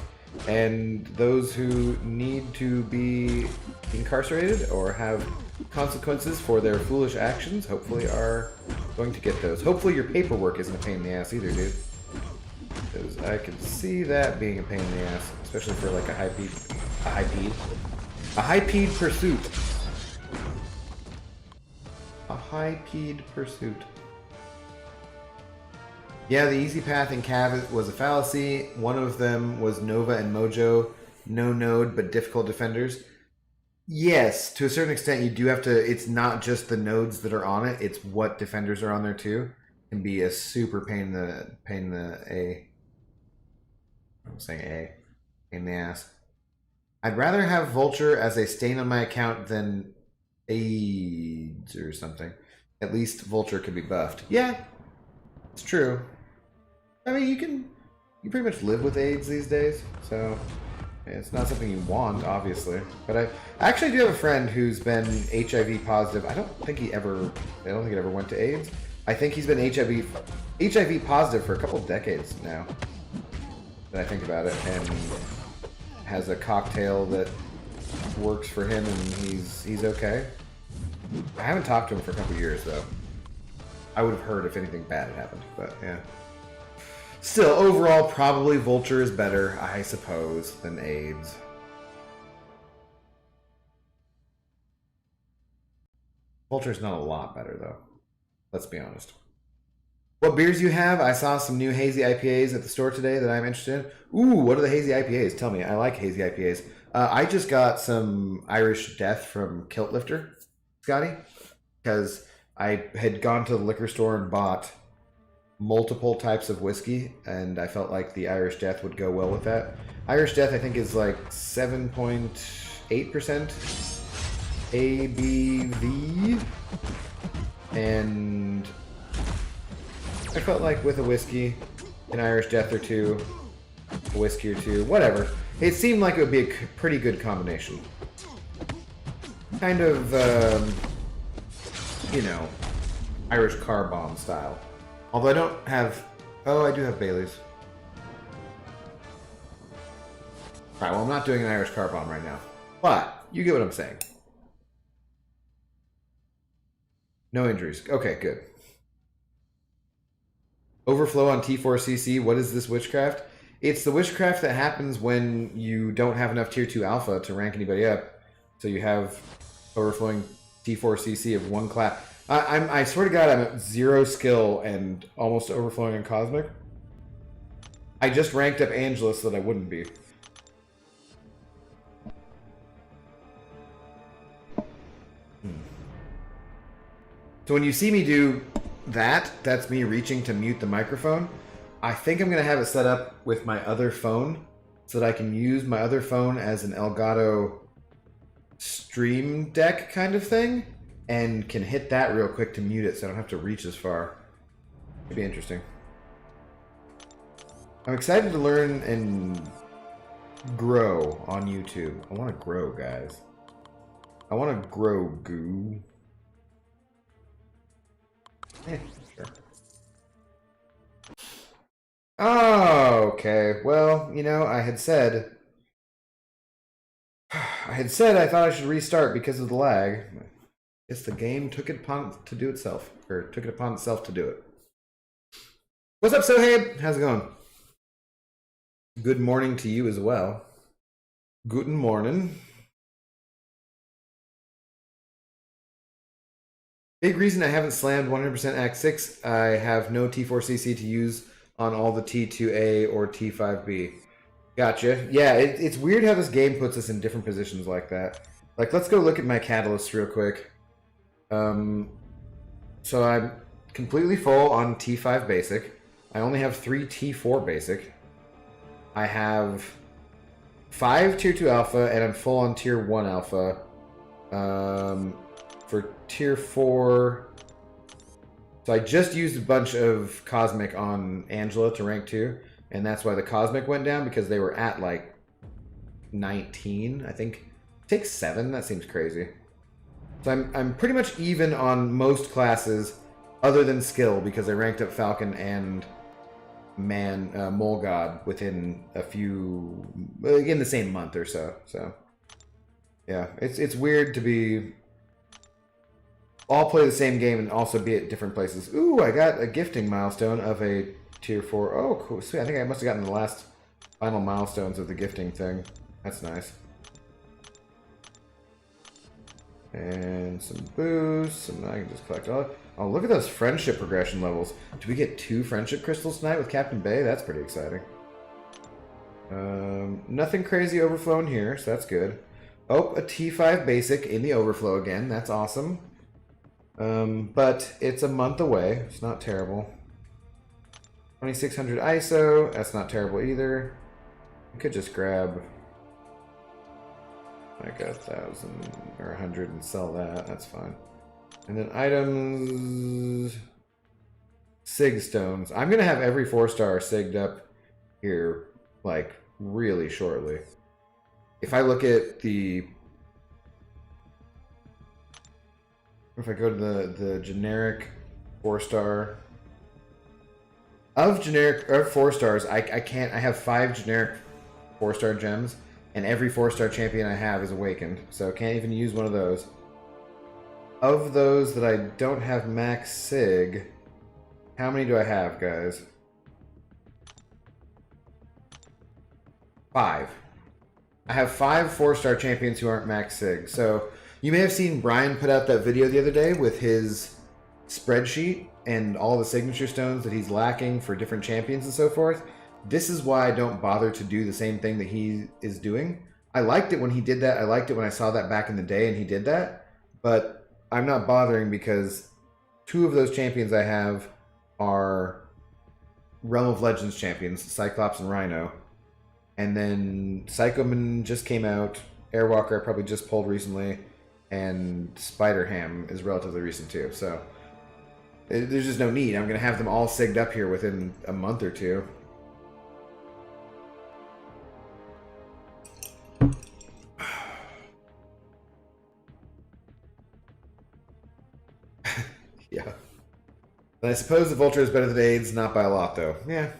and those who need to be incarcerated or have consequences for their foolish actions, hopefully are going to get those. Hopefully your paperwork isn't a pain in the ass either, dude. Because I can see that being a pain in the ass, especially for like a high-peed pursuit. A high-peed pursuit. Yeah, the easy path in Cav was a fallacy. One of them was Nova and Mojo, no node but difficult defenders. Yes, to a certain extent, you do have to. It's not just the nodes that are on it; it's what defenders are on there too. Can be a super pain in the A. I'm saying A, pain in the ass. I'd rather have Vulture as a stain on my account than AIDS or something. At least Vulture can be buffed. Yeah, it's true. I mean, you pretty much live with AIDS these days, so it's not something you want, obviously. But I actually do have a friend who's been HIV positive. I don't think it ever went to AIDS. I think he's been HIV positive for a couple of decades now. That I think about it, and has a cocktail that works for him, and he's okay. I haven't talked to him for a couple of years though. I would have heard if anything bad had happened, but yeah. Still, overall, probably Vulture is better, I suppose, than AIDS. Vulture's not a lot better, though. Let's be honest. What beers you have? I saw some new hazy IPAs at the store today that I'm interested in. Ooh, what are the hazy IPAs? Tell me. I like hazy IPAs. I just got some Irish Death from Kilt Lifter, Scotty, because I had gone to the liquor store and bought multiple types of whiskey, and I felt like the Irish Death would go well with that. Irish Death, I think, is like 7.8% ABV, and I felt like with a whiskey, an Irish Death or two, a whiskey or two, whatever, it seemed like it would be a pretty good combination. Kind of, you know, Irish car bomb style. Although I don't have... Oh, I do have Bailey's. Alright, well, I'm not doing an Irish car bomb right now. But, you get what I'm saying. No injuries. Okay, good. Overflow on T4CC. What is this witchcraft? It's the witchcraft that happens when you don't have enough tier 2 alpha to rank anybody up. So you have overflowing T4CC of one class. I swear to God, I'm at 0 skill and almost overflowing in Cosmic. I just ranked up Angela so that I wouldn't be. So when you see me do that, that's me reaching to mute the microphone. I think I'm going to have it set up with my other phone so that I can use my other phone as an Elgato Stream Deck kind of thing, and can hit that real quick to mute it so I don't have to reach as far. It'd be interesting. I'm excited to learn and grow on YouTube. I want to grow, guys. I want to grow, goo. Sure. Oh, okay. Well, you know, I had said I thought I should restart because of the lag. Guess the game took it upon to do itself, or took it upon itself to do it. What's up, Sohaib? How's it going? Good morning to you as well. Guten morning. Big reason I haven't slammed 100% Act 6, I have no T4CC to use on all the T2A or T5B. Gotcha. Yeah, it's weird how this game puts us in different positions like that. Like, let's go look at my catalysts real quick. So I'm completely full on T5 Basic. I only have 3 T4 Basic. I have 5 Tier 2 Alpha, and I'm full on Tier 1 Alpha. For Tier 4... So I just used a bunch of Cosmic on Angela to rank 2, and that's why the Cosmic went down, because they were at, like, 19, I think. Take 7? That seems crazy. So I'm pretty much even on most classes, other than skill, because I ranked up Falcon and Mole God within a few... in the same month or so. So, yeah, it's weird to be... all play the same game and also be at different places. Ooh, I got a gifting milestone of a Tier 4. Oh, cool. Sweet. I think I must have gotten the last final milestones of the gifting thing. That's nice. And some boosts. And I can just collect all. Oh, look at those friendship progression levels. Do we get 2 friendship crystals tonight with Captain Bay? That's pretty exciting. Nothing crazy overflowing here, so that's good. Oh, a T5 basic in the overflow again. That's awesome. But it's a month away. It's not terrible. 2600 ISO. That's not terrible either. I could just grab like 1,000 or 100 and sell that. That's fine. And then items. Sig stones. I'm gonna have every 4-star sigged up here like really shortly. If I look at the... if I go to the generic 4-star of 4 stars, I can't. I have 5 generic 4-star gems, and every 4-star champion I have is awakened, so I can't even use one of those. Of those that I don't have max sig, how many do I have, guys? 5. I have 5 4-star champions who aren't max sig, so You may have seen Brian put out that video the other day with his spreadsheet and all the signature stones that he's lacking for different champions and so forth. This is why I don't bother to do the same thing that he is doing. I liked it when he did that. I liked it when I saw that back in the day and he did that. But I'm not bothering because 2 of those champions I have are Realm of Legends champions, Cyclops and Rhino. And then Psychoman just came out. Airwalker I probably just pulled recently. And Spider-Ham is relatively recent too. So there's just no need. I'm going to have them all sigged up here within a month or 2. Yeah. And I suppose the Vulture is better than AIDS, not by a lot though. Yeah.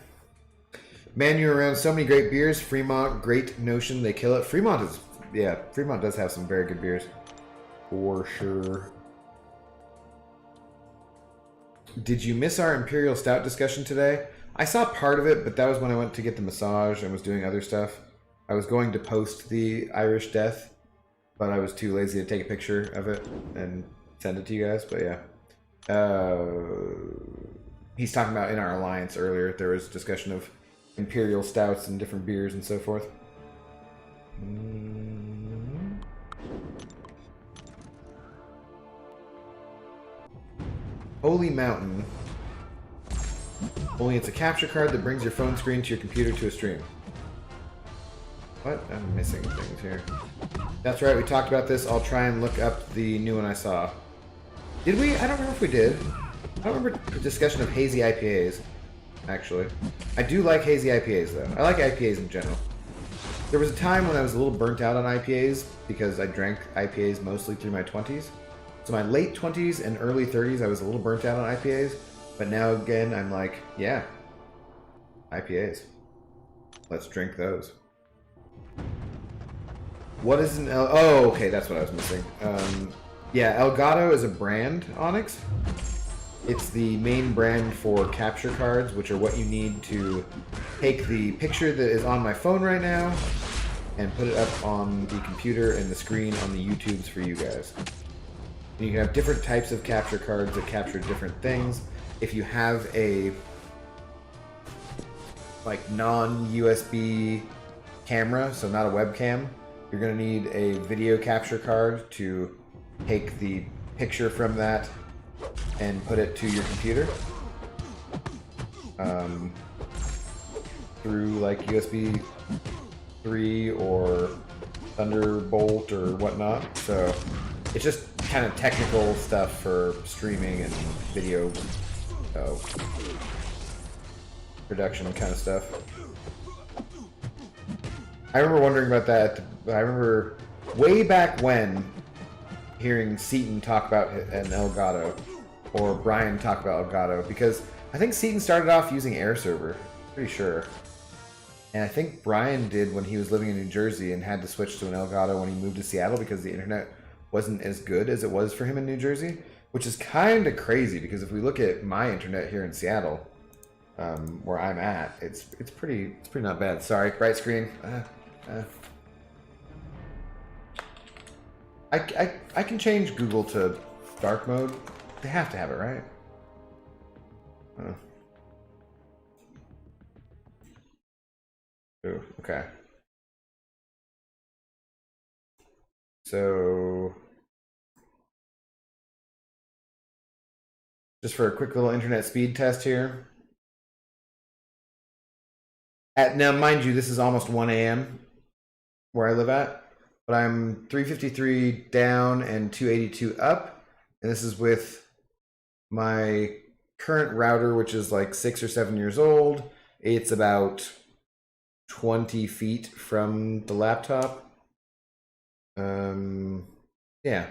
Man, you're around so many great beers. Fremont, great notion. They kill it. Fremont is, yeah, Fremont does have some very good beers. For sure. Did you miss our Imperial Stout discussion today? I saw part of it, but that was when I went to get the massage and was doing other stuff. I was going to post the Irish Death, but I was too lazy to take a picture of it and send it to you guys, but yeah. He's talking about in our alliance earlier, there was discussion of Imperial Stouts and different beers and so forth. Holy Mountain. Only it's a capture card that brings your phone screen to your computer to a stream. What? I'm missing things here. That's right, we talked about this. I'll try and look up the new one I saw. Did we? I don't remember if we did. I don't remember the discussion of hazy IPAs, actually. I do like hazy IPAs, though. I like IPAs in general. There was a time when I was a little burnt out on IPAs because I drank IPAs mostly through my 20s. So my late 20s and early 30s, I was a little burnt out on IPAs. But now, again, I'm like, yeah, IPAs. Let's drink those. What is an oh, okay, that's what I was missing. Yeah, Elgato is a brand, Onyx. It's the main brand for capture cards, which are what you need to take the picture that is on my phone right now and put it up on the computer and the screen on the YouTubes for you guys. And you can have different types of capture cards that capture different things. If you have a like non-USB camera, so not a webcam, you're going to need a video capture card to take the picture from that and put it to your computer through like USB 3 or Thunderbolt or whatnot. So it's just kind of technical stuff for streaming and video production kind of stuff. I remember wondering about that. I remember way back when hearing Seaton talk about an Elgato, or Brian talk about Elgato, because I think Seaton started off using Air Server, pretty sure. And I think Brian did when he was living in New Jersey and had to switch to an Elgato when he moved to Seattle because the internet wasn't as good as it was for him in New Jersey, which is kind of crazy because if we look at my internet here in Seattle, where I'm at, it's pretty not bad. Sorry, bright screen. I can change Google to dark mode. They have to have it, right? Ooh, okay. So, just for a quick little internet speed test here. Now, mind you, this is almost 1 a.m. where I live at. But I'm 353 down and 282 up. And this is with my current router, which is like 6 or 7 years old. It's about 20 feet from the laptop. Yeah.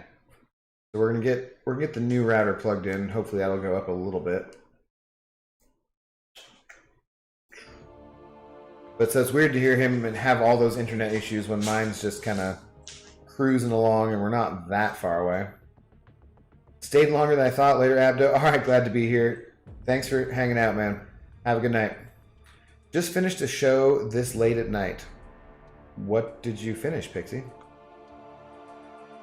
So we're gonna get the new router plugged in. Hopefully that'll go up a little bit. But so it's weird to hear him and have all those internet issues when mine's just kind of cruising along and we're not that far away. Stayed longer than I thought. Later, Abdo. All right, glad to be here. Thanks for hanging out, man. Have a good night. Just finished a show this late at night. What did you finish, Pixie?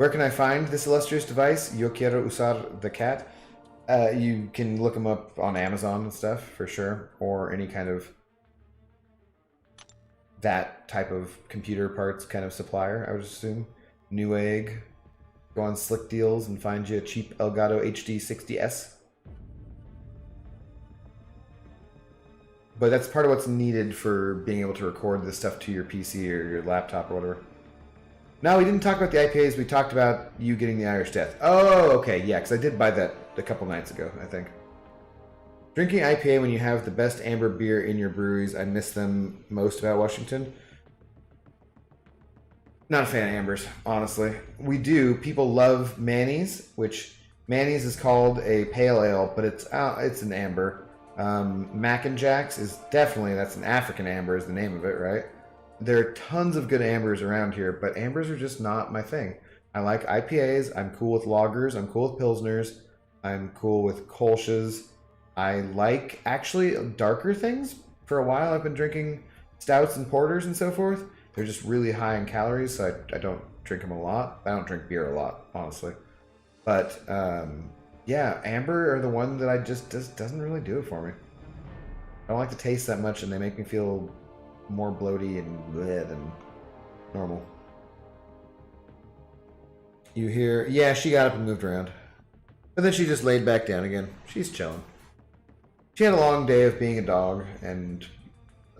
Where can I find this illustrious device? Yo quiero usar the cat. You can look them up on Amazon and stuff for sure, or any kind of that type of computer parts kind of supplier, I would assume. Newegg. Go on Slick Deals and find you a cheap Elgato HD 60S. But that's part of what's needed for being able to record this stuff to your PC or your laptop or whatever. No, we didn't talk about the IPAs. We talked about you getting the Irish Death. Oh, okay, yeah, because I did buy that a couple nights ago, I think. Drinking IPA when you have the best amber beer in your breweries. I miss them most about Washington. Not a fan of ambers, honestly. We do. People love Manny's, which Manny's is called a pale ale, but it's an amber. Mac and Jack's is definitely, that's an African amber is the name of it, right? There are tons of good ambers around here, but ambers are just not my thing. I like IPAs. I'm cool with lagers. I'm cool with pilsners. I'm cool with kolsches. I like actually darker things. For a while, I've been drinking stouts and porters and so forth. They're just really high in calories, so I don't drink them a lot. I don't drink beer a lot, honestly. But yeah, amber are the one that I just doesn't really do it for me. I don't like the taste that much, and they make me feel more bloaty and bleh than normal. You hear, yeah, she got up and moved around. But then she just laid back down again. She's chilling. She had a long day of being a dog and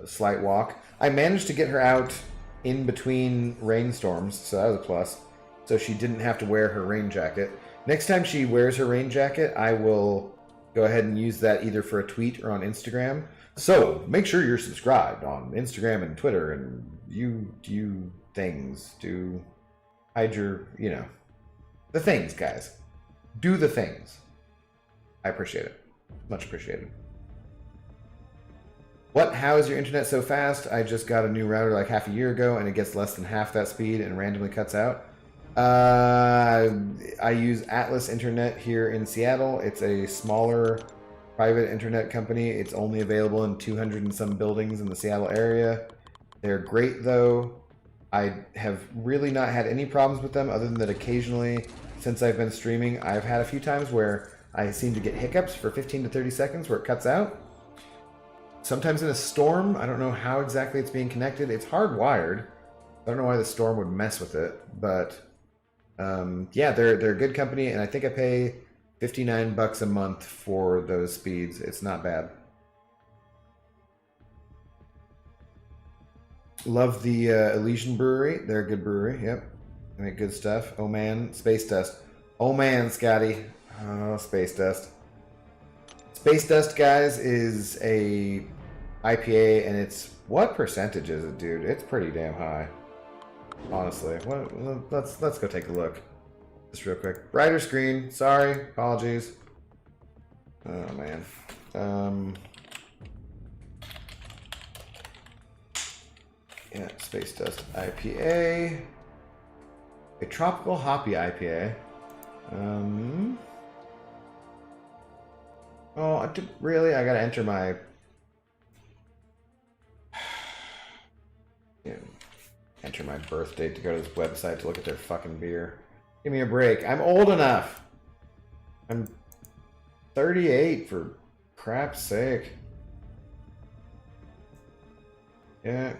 a slight walk. I managed to get her out in between rainstorms, so that was a plus. So she didn't have to wear her rain jacket. Next time she wears her rain jacket, I will go ahead and use that either for a tweet or on Instagram. So make sure you're subscribed on Instagram and Twitter, and you things. Do hide your, the things, guys. Do the things. I appreciate it. Much appreciated. What? How is your internet so fast? I just got a new router like half a year ago, and it gets less than half that speed and randomly cuts out. I use Atlas Internet here in Seattle. It's a smaller private internet company. It's only available in 200 and some buildings in the Seattle area. They're great, though. I have really not had any problems with them, other than that occasionally, since I've been streaming, I've had a few times where I seem to get hiccups for 15 to 30 seconds where it cuts out. Sometimes in a storm, I don't know how exactly it's being connected. It's hardwired. I don't know why the storm would mess with it, but yeah, they're a good company, and I think I pay $59 a month for those speeds. It's not bad. Love the Elysian Brewery. They're a good brewery. Yep, they make good stuff. Oh man, Space Dust. Oh man, Scotty. Oh, Space Dust. Space Dust, guys, is a IPA, and it's, what percentage is it, dude? It's pretty damn high, honestly. Let's go take a look, just real quick. Brighter screen. Sorry, apologies. Oh man. Yeah, Space Dust IPA, a tropical hoppy IPA. Oh, really? I gotta enter my... enter my birth date to go to this website to look at their fucking beer. Give me a break. I'm old enough. I'm 38, for crap's sake. Yeah,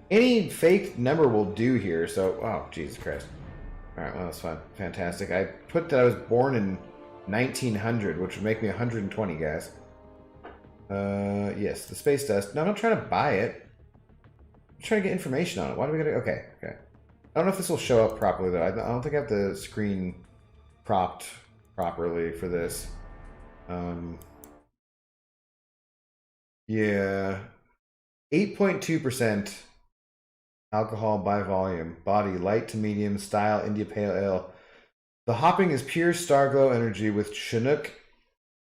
any fake number will do here, so... Oh, Jesus Christ. Alright, well, that's fine. Fantastic. I put that I was born in 1900, which would make me 120, guys. Yes, the Space Dust. No, I'm not trying to buy it. I'm trying to get information on it. Why do we gotta... Okay. I don't know if this will show up properly, though. I don't think I have the screen propped properly for this. Yeah. 8.2% alcohol by volume. Body, light to medium. Style, India Pale Ale. The hopping is pure Starglow energy with Chinook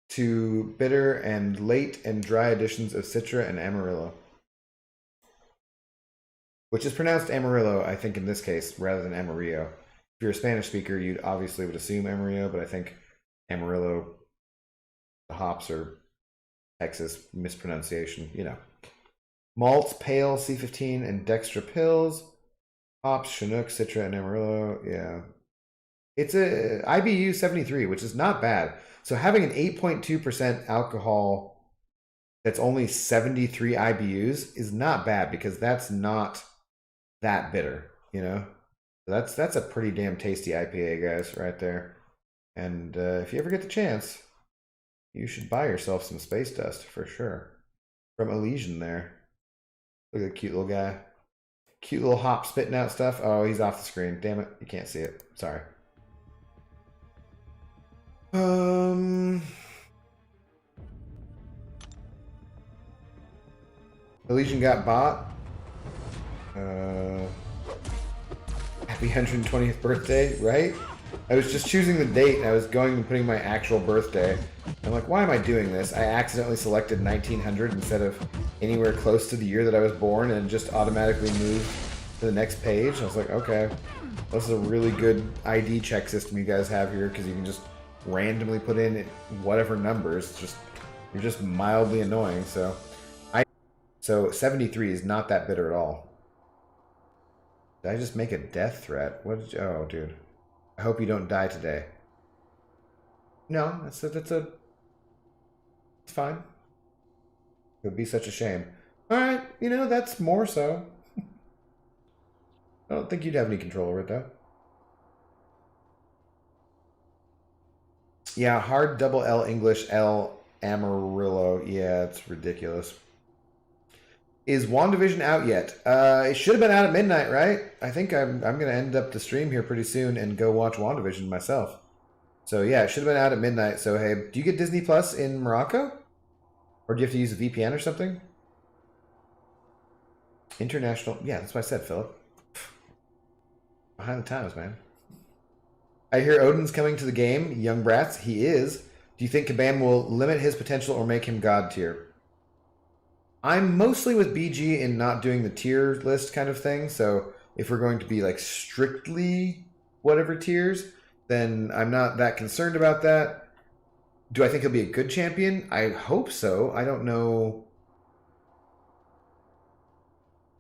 to bitter and late and dry additions of Citra and Amarillo. Which is pronounced Amarillo, I think, in this case, rather than Amarillo. If you're a Spanish speaker, you obviously would assume Amarillo, but I think Amarillo, the hops are Texas mispronunciation, Malts, Pale, C15, and Dextra Pills. Hops, Chinook, Citra, and Amarillo. Yeah. It's a IBU 73, which is not bad. So having an 8.2% alcohol that's only 73 IBUs is not bad because that's not that bitter, you know? That's a pretty damn tasty IPA, guys, right there. And if you ever get the chance, you should buy yourself some Space Dust for sure. From Elysian there. Look at the cute little guy. Cute little hop spitting out stuff. Oh, he's off the screen. Damn it. You can't see it. Sorry. Elysian got bought. Happy 120th birthday, right? I was just choosing the date and I was going and putting my actual birthday. I'm like, why am I doing this? I accidentally selected 1900 instead of anywhere close to the year that I was born and just automatically moved to the next page. I was like, okay, this is a really good ID check system you guys have here because you can just randomly put in whatever numbers. You're just mildly annoying. So 73 is not that bitter at all. Did I just make a death threat? What did you, oh, dude. I hope you don't die today. No, it's fine. It would be such a shame. All right, you know, that's more so. I don't think you'd have any control over it, though. Yeah, hard double L English L Amarillo. Yeah, it's ridiculous. Is WandaVision out yet? It should have been out at midnight, right? I think I'm gonna end up the stream here pretty soon and go watch WandaVision myself. So yeah, it should have been out at midnight. So hey, do you get Disney Plus in Morocco? Or do you have to use a VPN or something? International, yeah, that's what I said, Philip. Behind the times, man. I hear Odin's coming to the game, young brats. He is. Do you think Kabam will limit his potential or make him god tier? I'm mostly with BG in not doing the tier list kind of thing. So if we're going to be like strictly whatever tiers, then I'm not that concerned about that. Do I think he'll be a good champion? I hope so. I don't know.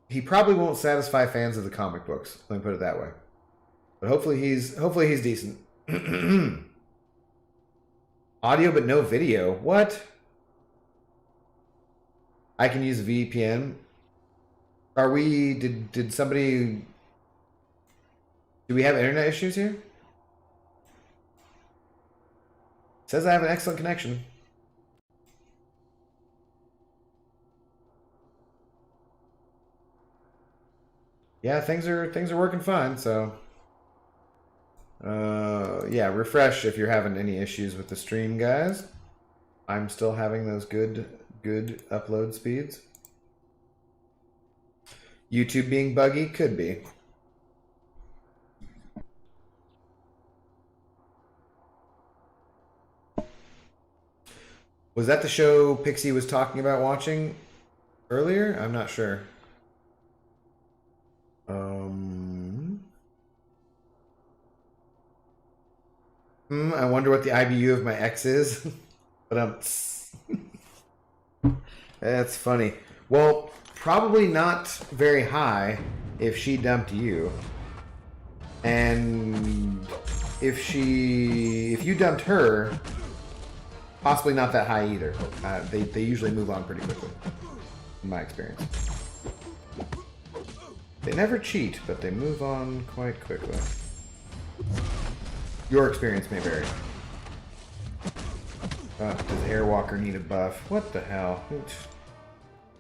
He probably won't satisfy fans of the comic books. Let me put it that way. But hopefully he's decent. Audio but no video. What? I can use a VPN. Are we did somebody do we have internet issues here? It says I have an excellent connection. Yeah, things are working fine, so yeah, refresh if you're having any issues with the stream, guys. I'm still having those good upload speeds. YouTube being buggy? Could be. Was that the show Pixie was talking about watching earlier? I'm not sure. I wonder what the IBU of my ex is. But that's funny. Well, probably not very high if she dumped you. And if you dumped her, possibly not that high either. They usually move on pretty quickly, in my experience. They never cheat, but they move on quite quickly. Your experience may vary. Does Airwalker need a buff? What the hell?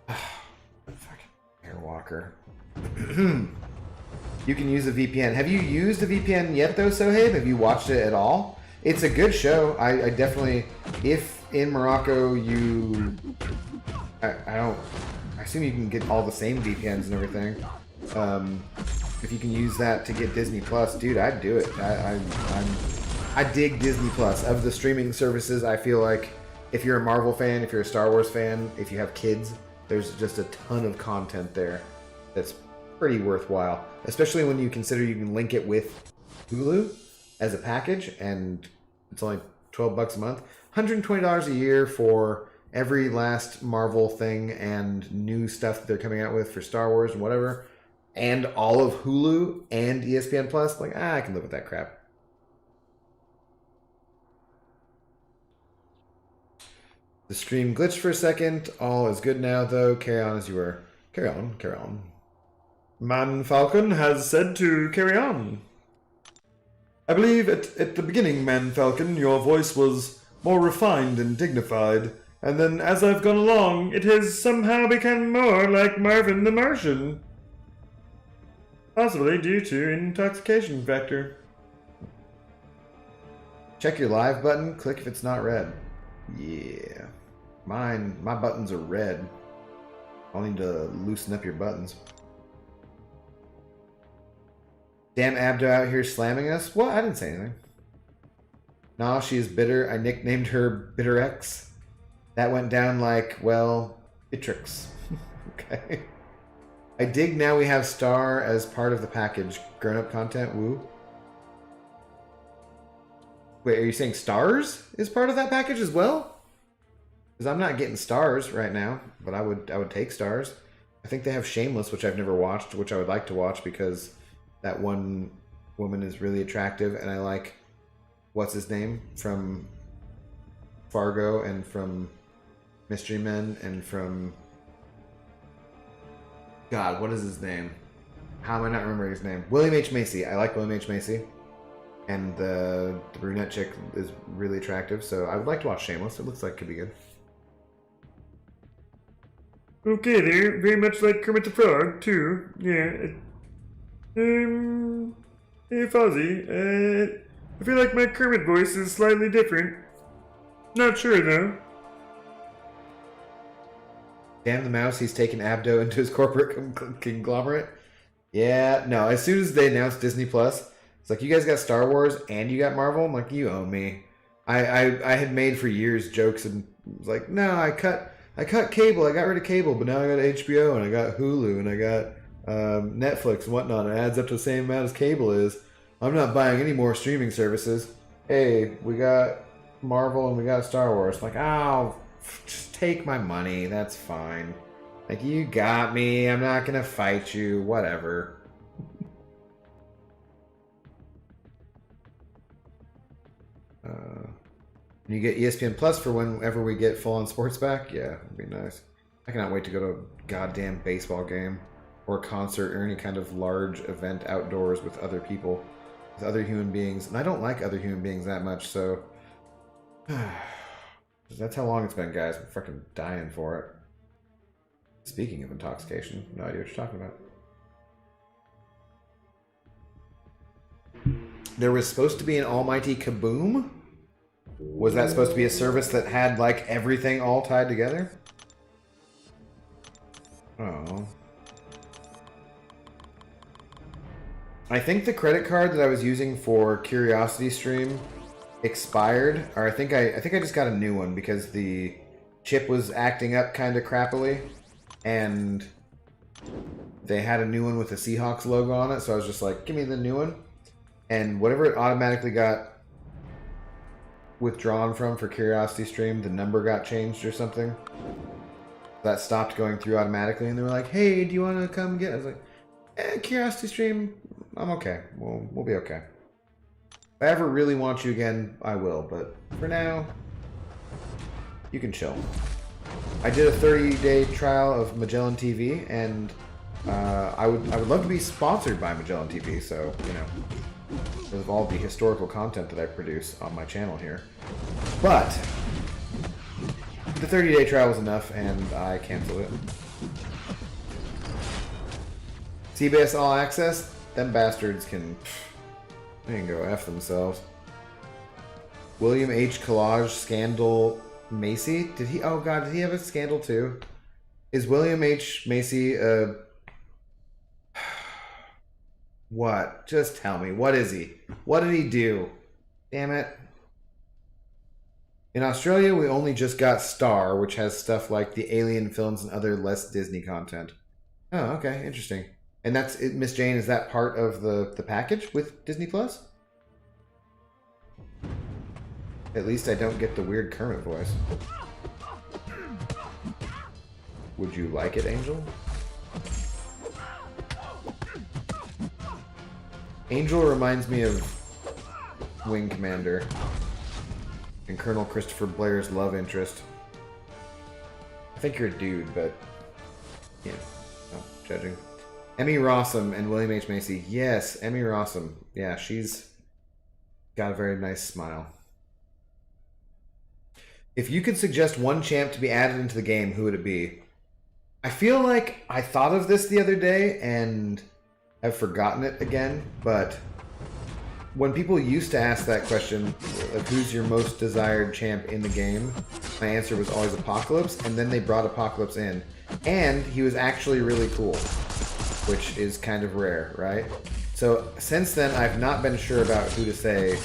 Fucking Airwalker. You can use a VPN. Have you used a VPN yet, though, Sohaib? Have you watched it at all? It's a good show. I definitely, if in Morocco you, I assume you can get all the same VPNs and everything. If you can use that to get Disney Plus, dude, I'd do it. I dig Disney Plus. Of the streaming services, I feel like if you're a Marvel fan, if you're a Star Wars fan, if you have kids, there's just a ton of content there that's pretty worthwhile. Especially when you consider you can link it with Hulu as a package, and it's only $12 a month. $120 a year for every last Marvel thing and new stuff that they're coming out with for Star Wars and whatever. and all of Hulu and ESPN Plus, like, I can live with that crap. The stream glitched for a second. All is good now, though. Carry on as you were. Carry on, carry on. Man Falcon has said to carry on. I believe at the beginning, Man Falcon, your voice was more refined and dignified, and then as I've gone along, it has somehow become more like Marvin the Martian. Possibly due to intoxication factor. Check your live button, click if it's not red. Yeah. My buttons are red. I'll need to loosen up your buttons. Damn Abdo out here slamming us? What? I didn't say anything. Nah, she is bitter. I nicknamed her Bitter X. That went down like, well, Bitrix. Okay. I dig now we have Star as part of the package. Grown-up content, woo. Wait, are you saying Stars is part of that package as well? Because I'm not getting Stars right now, but I would take Stars. I think they have Shameless, which I've never watched, which I would like to watch because that one woman is really attractive, and I like what's his name from Fargo and from Mystery Men and from God, what is his name? How am I not remembering his name? William H. Macy. I like William H. Macy. And the brunette chick is really attractive, so I would like to watch Shameless. It looks like it could be good. Okay, they're very much like Kermit the Frog, too. Yeah. Hey, Fozzie. I feel like my Kermit voice is slightly different. Not sure, though. Damn the mouse, he's taken Abdo into his corporate conglomerate. Yeah, no, as soon as they announced Disney Plus, it's like, you guys got Star Wars and you got Marvel? I'm like, you owe me. I had made for years jokes and was like, no, I cut cable, I got rid of cable, but now I got HBO and I got Hulu and I got Netflix and whatnot. It adds up to the same amount as cable is. I'm not buying any more streaming services. Hey, we got Marvel and we got Star Wars. Like, oh, just take my money. That's fine. Like, you got me. I'm not gonna fight you. Whatever. You get ESPN Plus for whenever we get full-on sports back? Yeah, it'd be nice. I cannot wait to go to a goddamn baseball game or a concert or any kind of large event outdoors with other people, with other human beings. And I don't like other human beings that much, so that's how long it's been, guys. I'm freaking dying for it. Speaking of intoxication, no idea what you're talking about. There was supposed to be an almighty Kaboom? Was that supposed to be a service that had, like, everything all tied together? Oh. I think the credit card that I was using for Curiosity Stream expired, or I think I just got a new one because the chip was acting up kind of crappily, and they had a new one with the Seahawks logo on it, so I was just like, give me the new one. And whatever it automatically got withdrawn from for Curiosity Stream, the number got changed or something. That stopped going through automatically, and they were like, hey, do you want to come get it? I was like, Curiosity Stream, I'm okay. We'll be okay. If I ever really want you again, I will, but for now, you can chill. I did a 30-day trial of Magellan TV, and I would love to be sponsored by Magellan TV, so, you know, because of all the historical content that I produce on my channel here. But the 30-day trial was enough, and I canceled it. CBS All Access? Them bastards they can go F themselves. William H. Collage Scandal Macy? Did he? Oh god, did he have a scandal too? Is William H. Macy what? Just tell me. What is he? What did he do? Damn it. In Australia, we only just got Star, which has stuff like the Alien films and other less Disney content. Oh, okay. Interesting. And that's it, Miss Jane, is that part of the package with Disney Plus? At least I don't get the weird Kermit voice. Would you like it, Angel? Angel reminds me of Wing Commander and Colonel Christopher Blair's love interest. I think you're a dude, but yeah, no judging. Emmy Rossum and William H. Macy. Yes, Emmy Rossum. Yeah, she's got a very nice smile. If you could suggest one champ to be added into the game, who would it be? I feel like I thought of this the other day and I've forgotten it again, but when people used to ask that question of who's your most desired champ in the game, my answer was always Apocalypse, and then they brought Apocalypse in. And he was actually really cool, which is kind of rare, right? So since then, I've not been sure about who to say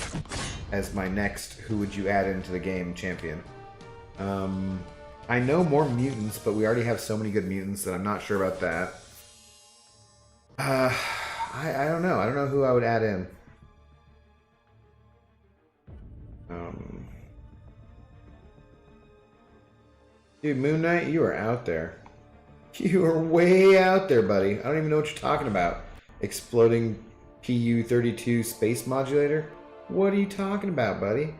as my next who would you add into the game champion. I know more mutants, but we already have so many good mutants that I'm not sure about that. I don't know. I don't know who I would add in. Dude, Moon Knight, you are out there. You are way out there, buddy. I don't even know what you're talking about. Exploding PU-32 space modulator? What are you talking about, buddy?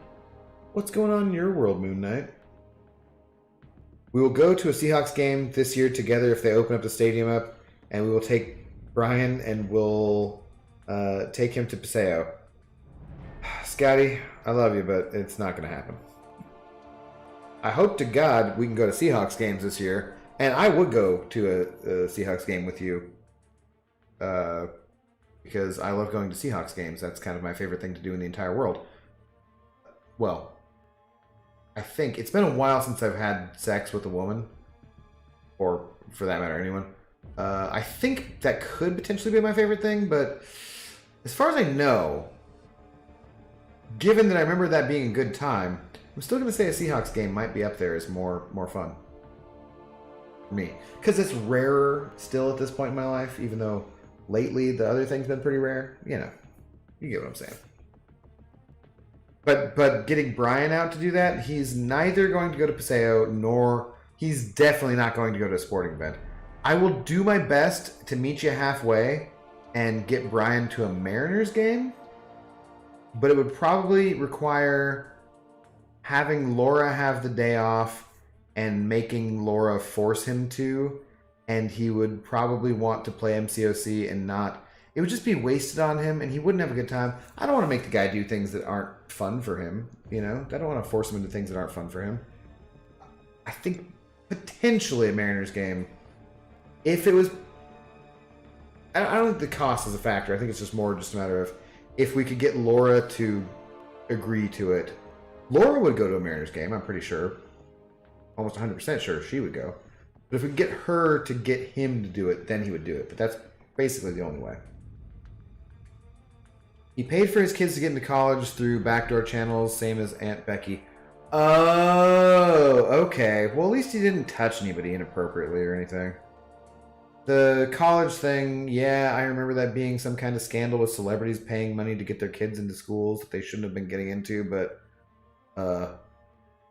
What's going on in your world, Moon Knight? We will go to a Seahawks game this year together if they open up the stadium up, and we will take Brian and we'll take him to Paseo. Scotty, I love you, but it's not going to happen. I hope to God we can go to Seahawks games this year, and I would go to a Seahawks game with you because I love going to Seahawks games. That's kind of my favorite thing to do in the entire world. Well, I think it's been a while since I've had sex with a woman, or for that matter, anyone. I think that could potentially be my favorite thing, but as far as I know, given that I remember that being a good time, I'm still going to say a Seahawks game might be up there as more fun for me. Because it's rarer still at this point in my life, even though lately the other thing's been pretty rare. You know, you get what I'm saying. But getting Brian out to do that, he's neither going to go to Paseo, nor he's definitely not going to go to a sporting event. I will do my best to meet you halfway and get Brian to a Mariners game, but it would probably require having Laura have the day off and making Laura force him to, and he would probably want to play MCOC and not. It would just be wasted on him, and he wouldn't have a good time. I don't want to make the guy do things that aren't fun for him, you know? I don't want to force him into things that aren't fun for him. I think potentially a Mariners game, if it was... I don't think the cost is a factor. I think it's just more just a matter of if we could get Laura to agree to it. Laura would go to a Mariners game, I'm pretty sure. Almost 100% sure she would go. But if we could get her to get him to do it, then he would do it. But that's basically the only way. He paid for his kids to get into college through backdoor channels, same as Aunt Becky. Oh, okay. Well, at least he didn't touch anybody inappropriately or anything. The college thing, yeah, I remember that being some kind of scandal with celebrities paying money to get their kids into schools that they shouldn't have been getting into, but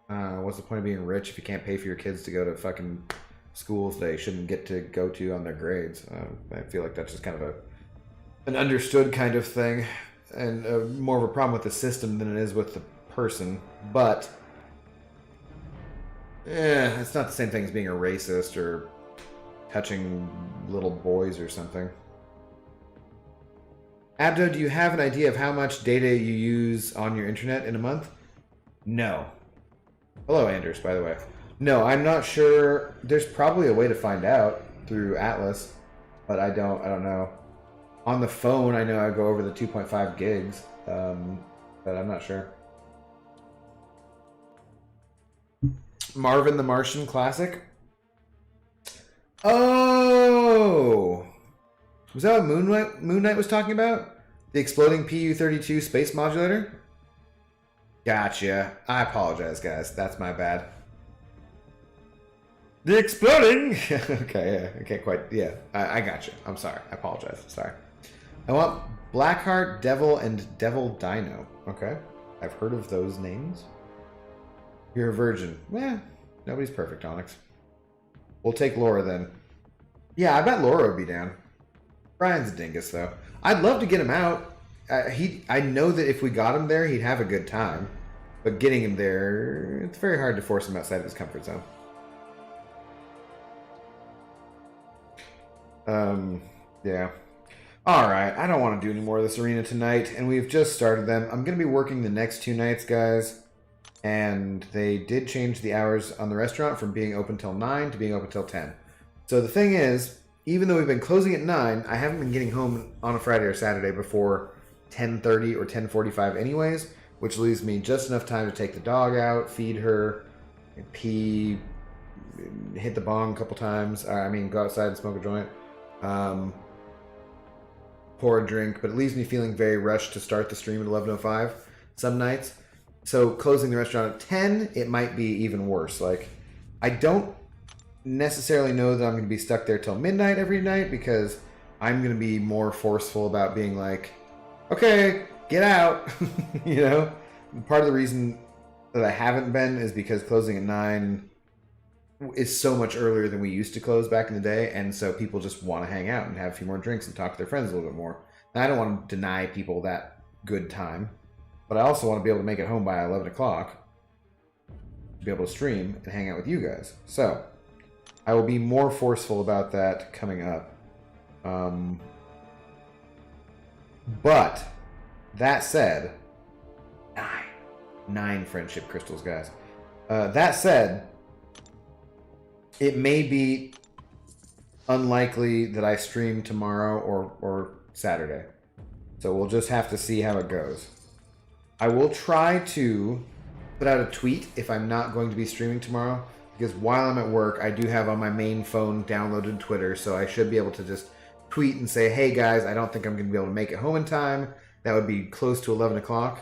what's the point of being rich if you can't pay for your kids to go to fucking schools they shouldn't get to go to on their grades? I feel like that's just kind of an understood kind of thing, and more of a problem with the system than it is with the person, but it's not the same thing as being a racist or touching little boys or something. Abdo, do you have an idea of how much data you use on your internet in a month? No. Hello, Anders, by the way. No, I'm not sure. There's probably a way to find out through Atlas, but I don't know. On the phone, I know I go over the 2.5 gigs, but I'm not sure. Marvin the Martian Classic? Oh! Was that what Moon Knight was talking about? The exploding PU-32 space modulator? Gotcha. I apologize, guys. That's my bad. The exploding! Okay, yeah. I can't quite... Yeah, I got you. I'm sorry. I apologize. Sorry. I want Blackheart, Devil, and Devil Dino. Okay. I've heard of those names. You're a virgin. Eh, nobody's perfect, Onyx. We'll take Laura then. Yeah, I bet Laura would be down. Brian's a dingus, though. I'd love to get him out. I know that if we got him there, he'd have a good time. But getting him there, it's very hard to force him outside of his comfort zone. Yeah. Alright, I don't want to do any more of this arena tonight, and we've just started them. I'm going to be working the next 2 nights, guys. And they did change the hours on the restaurant from being open till 9 to being open till 10. So the thing is, even though we've been closing at 9, I haven't been getting home on a Friday or Saturday before 10:30 or 10:45 anyways, which leaves me just enough time to take the dog out, feed her, pee, hit the bong a couple times. Go outside and smoke a joint. Pour a drink, but it leaves me feeling very rushed to start the stream at 11:05 some nights. So closing the restaurant at 10, it might be even worse. Like, I don't necessarily know that I'm going to be stuck there till midnight every night, because I'm going to be more forceful about being like, okay, get out. You know? Part of the reason that I haven't been is because closing at 9 is so much earlier than we used to close back in the day, and so people just want to hang out and have a few more drinks and talk to their friends a little bit more. And I don't want to deny people that good time, but I also want to be able to make it home by 11 o'clock to be able to stream and hang out with you guys. So I will be more forceful about that coming up. But that said, 9 friendship crystals, guys. That said, it may be unlikely that I stream tomorrow or Saturday. So we'll just have to see how it goes. I will try to put out a tweet if I'm not going to be streaming tomorrow, because while I'm at work, I do have on my main phone downloaded Twitter, so I should be able to just tweet and say, hey guys, I don't think I'm going to be able to make it home in time. That would be close to 11 o'clock,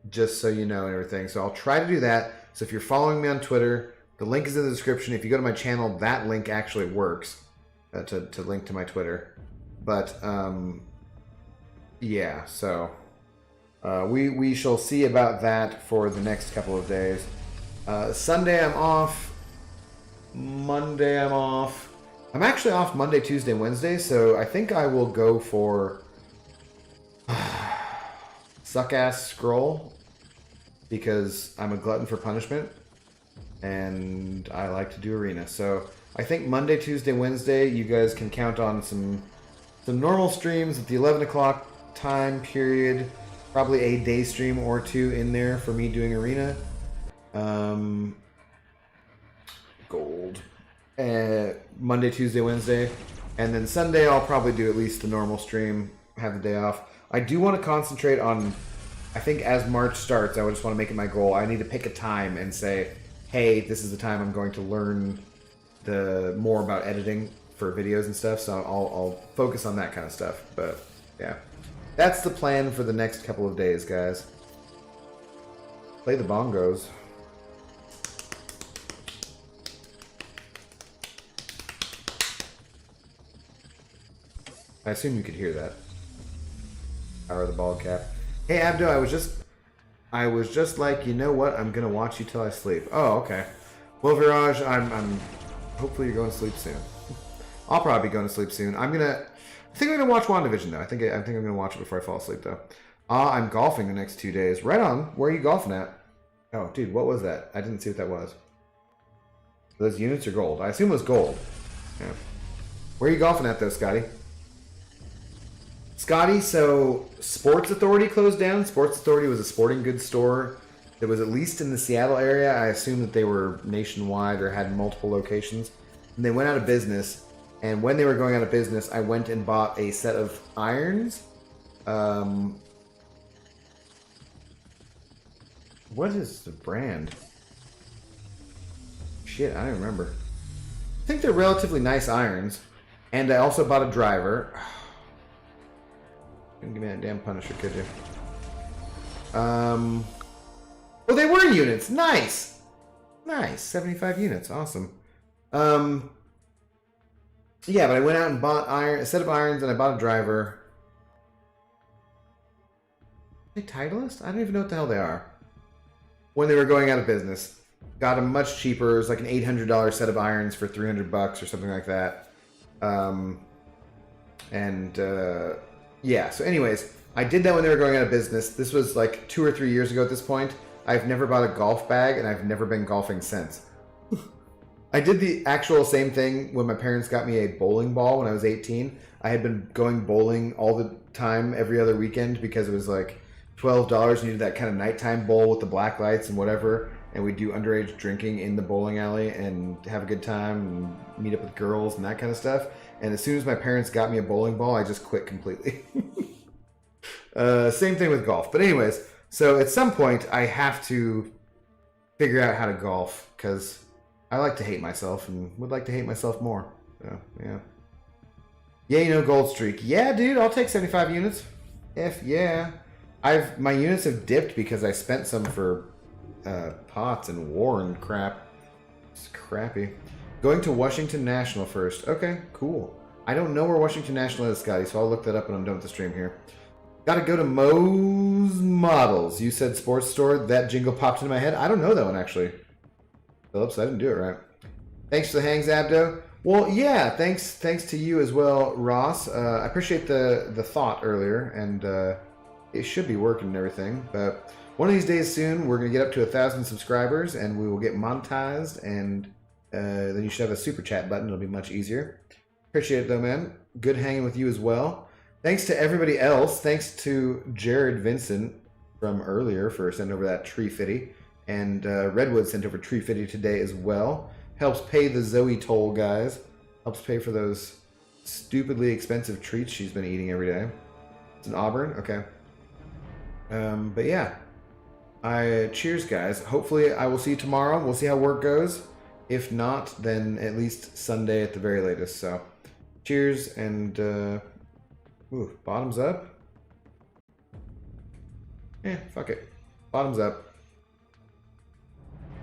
just so you know and everything. So I'll try to do that. So if you're following me on Twitter, the link is in the description. If you go to my channel, that link actually works to link to my Twitter. But yeah, so we shall see about that for the next couple of days. Sunday I'm off. Monday I'm off. I'm actually off Monday, Tuesday, Wednesday, so I think I will go for suck-ass scroll, because I'm a glutton for punishment and I like to do arena. So I think Monday, Tuesday, Wednesday, you guys can count on some normal streams at the 11 o'clock time period. Probably a day stream or 2 in there for me doing arena. Gold. Monday, Tuesday, Wednesday. And then Sunday I'll probably do at least the normal stream, have the day off. I do want to concentrate on, I think as March starts, I would just want to make it my goal. I need to pick a time and say, hey, this is the time I'm going to learn more about editing for videos and stuff. So I'll focus on that kind of stuff. But yeah, that's the plan for the next couple of days, guys. Play the bongos. I assume you could hear that. Power of the bald cap. Hey Abdo, I was just like, you know what? I'm gonna watch you till I sleep. Oh, okay. Well, Viraj, I'm hopefully you're going to sleep soon. I'll probably be going to sleep soon. I think I'm gonna watch WandaVision though. I think I'm gonna watch it before I fall asleep though. I'm golfing the next 2 days. Right on. Where are you golfing at? Oh, dude, what was that? I didn't see what that was. Those units are gold. I assume it was gold. Yeah. Where are you golfing at though, Scotty? Scotty, so Sports Authority closed down. Sports Authority was a sporting goods store that was at least in the Seattle area. I assume that they were nationwide or had multiple locations. And they went out of business. And when they were going out of business, I went and bought a set of irons. What is the brand? Shit, I don't remember. I think they're relatively nice irons. And I also bought a driver. Couldn't give me that damn Punisher, could you? Oh, they were units. Nice. Nice. 75 units. Awesome. Yeah, but I went out and bought a set of irons, and I bought a driver. Are they Titleist? I don't even know what the hell they are. When they were going out of business. Got them much cheaper. It was like an $800 set of irons for $300 or something like that. Yeah, so anyways, I did that when they were going out of business. This was like 2 or 3 years ago at this point. I've never bought a golf bag, and I've never been golfing since. I did the actual same thing when my parents got me a bowling ball when I was 18. I had been going bowling all the time, every other weekend, because it was like $12. And you did that kind of nighttime bowl with the black lights and whatever. And we do underage drinking in the bowling alley and have a good time and meet up with girls and that kind of stuff. And as soon as my parents got me a bowling ball, I just quit completely. Same thing with golf. But anyways, so at some point I have to figure out how to golf because I like to hate myself and would like to hate myself more. So, yeah. Yeah, you know, gold streak. Yeah, dude, I'll take 75 units. Yeah. My units have dipped because I spent some for pots and war and crap. It's crappy. Going to Washington National first. Okay, cool. I don't know where Washington National is, Scotty, so I'll look that up when I'm done with the stream here. Gotta go to Moe's Models. You said sports store. That jingle popped into my head. I don't know that one, actually. Phillips, I didn't do it right. Thanks for the hangs, Abdo. Well, yeah, thanks to you as well, Ross. I appreciate the thought earlier, and it should be working and everything. But one of these days soon, we're going to get up to 1,000 subscribers, and we will get monetized, and then you should have a super chat button. It'll be much easier. Appreciate it, though, man. Good hanging with you as well. Thanks to everybody else. Thanks to Jared Vincent from earlier for sending over that tree fitty. And Redwood sent over tree fitty today as well. Helps pay the Zoe toll, guys. Helps pay for those stupidly expensive treats she's been eating every day. It's in Auburn? Okay. But yeah. Cheers, guys. Hopefully I will see you tomorrow. We'll see how work goes. If not, then at least Sunday at the very latest. So, cheers, and bottoms up. Fuck it. Bottoms up.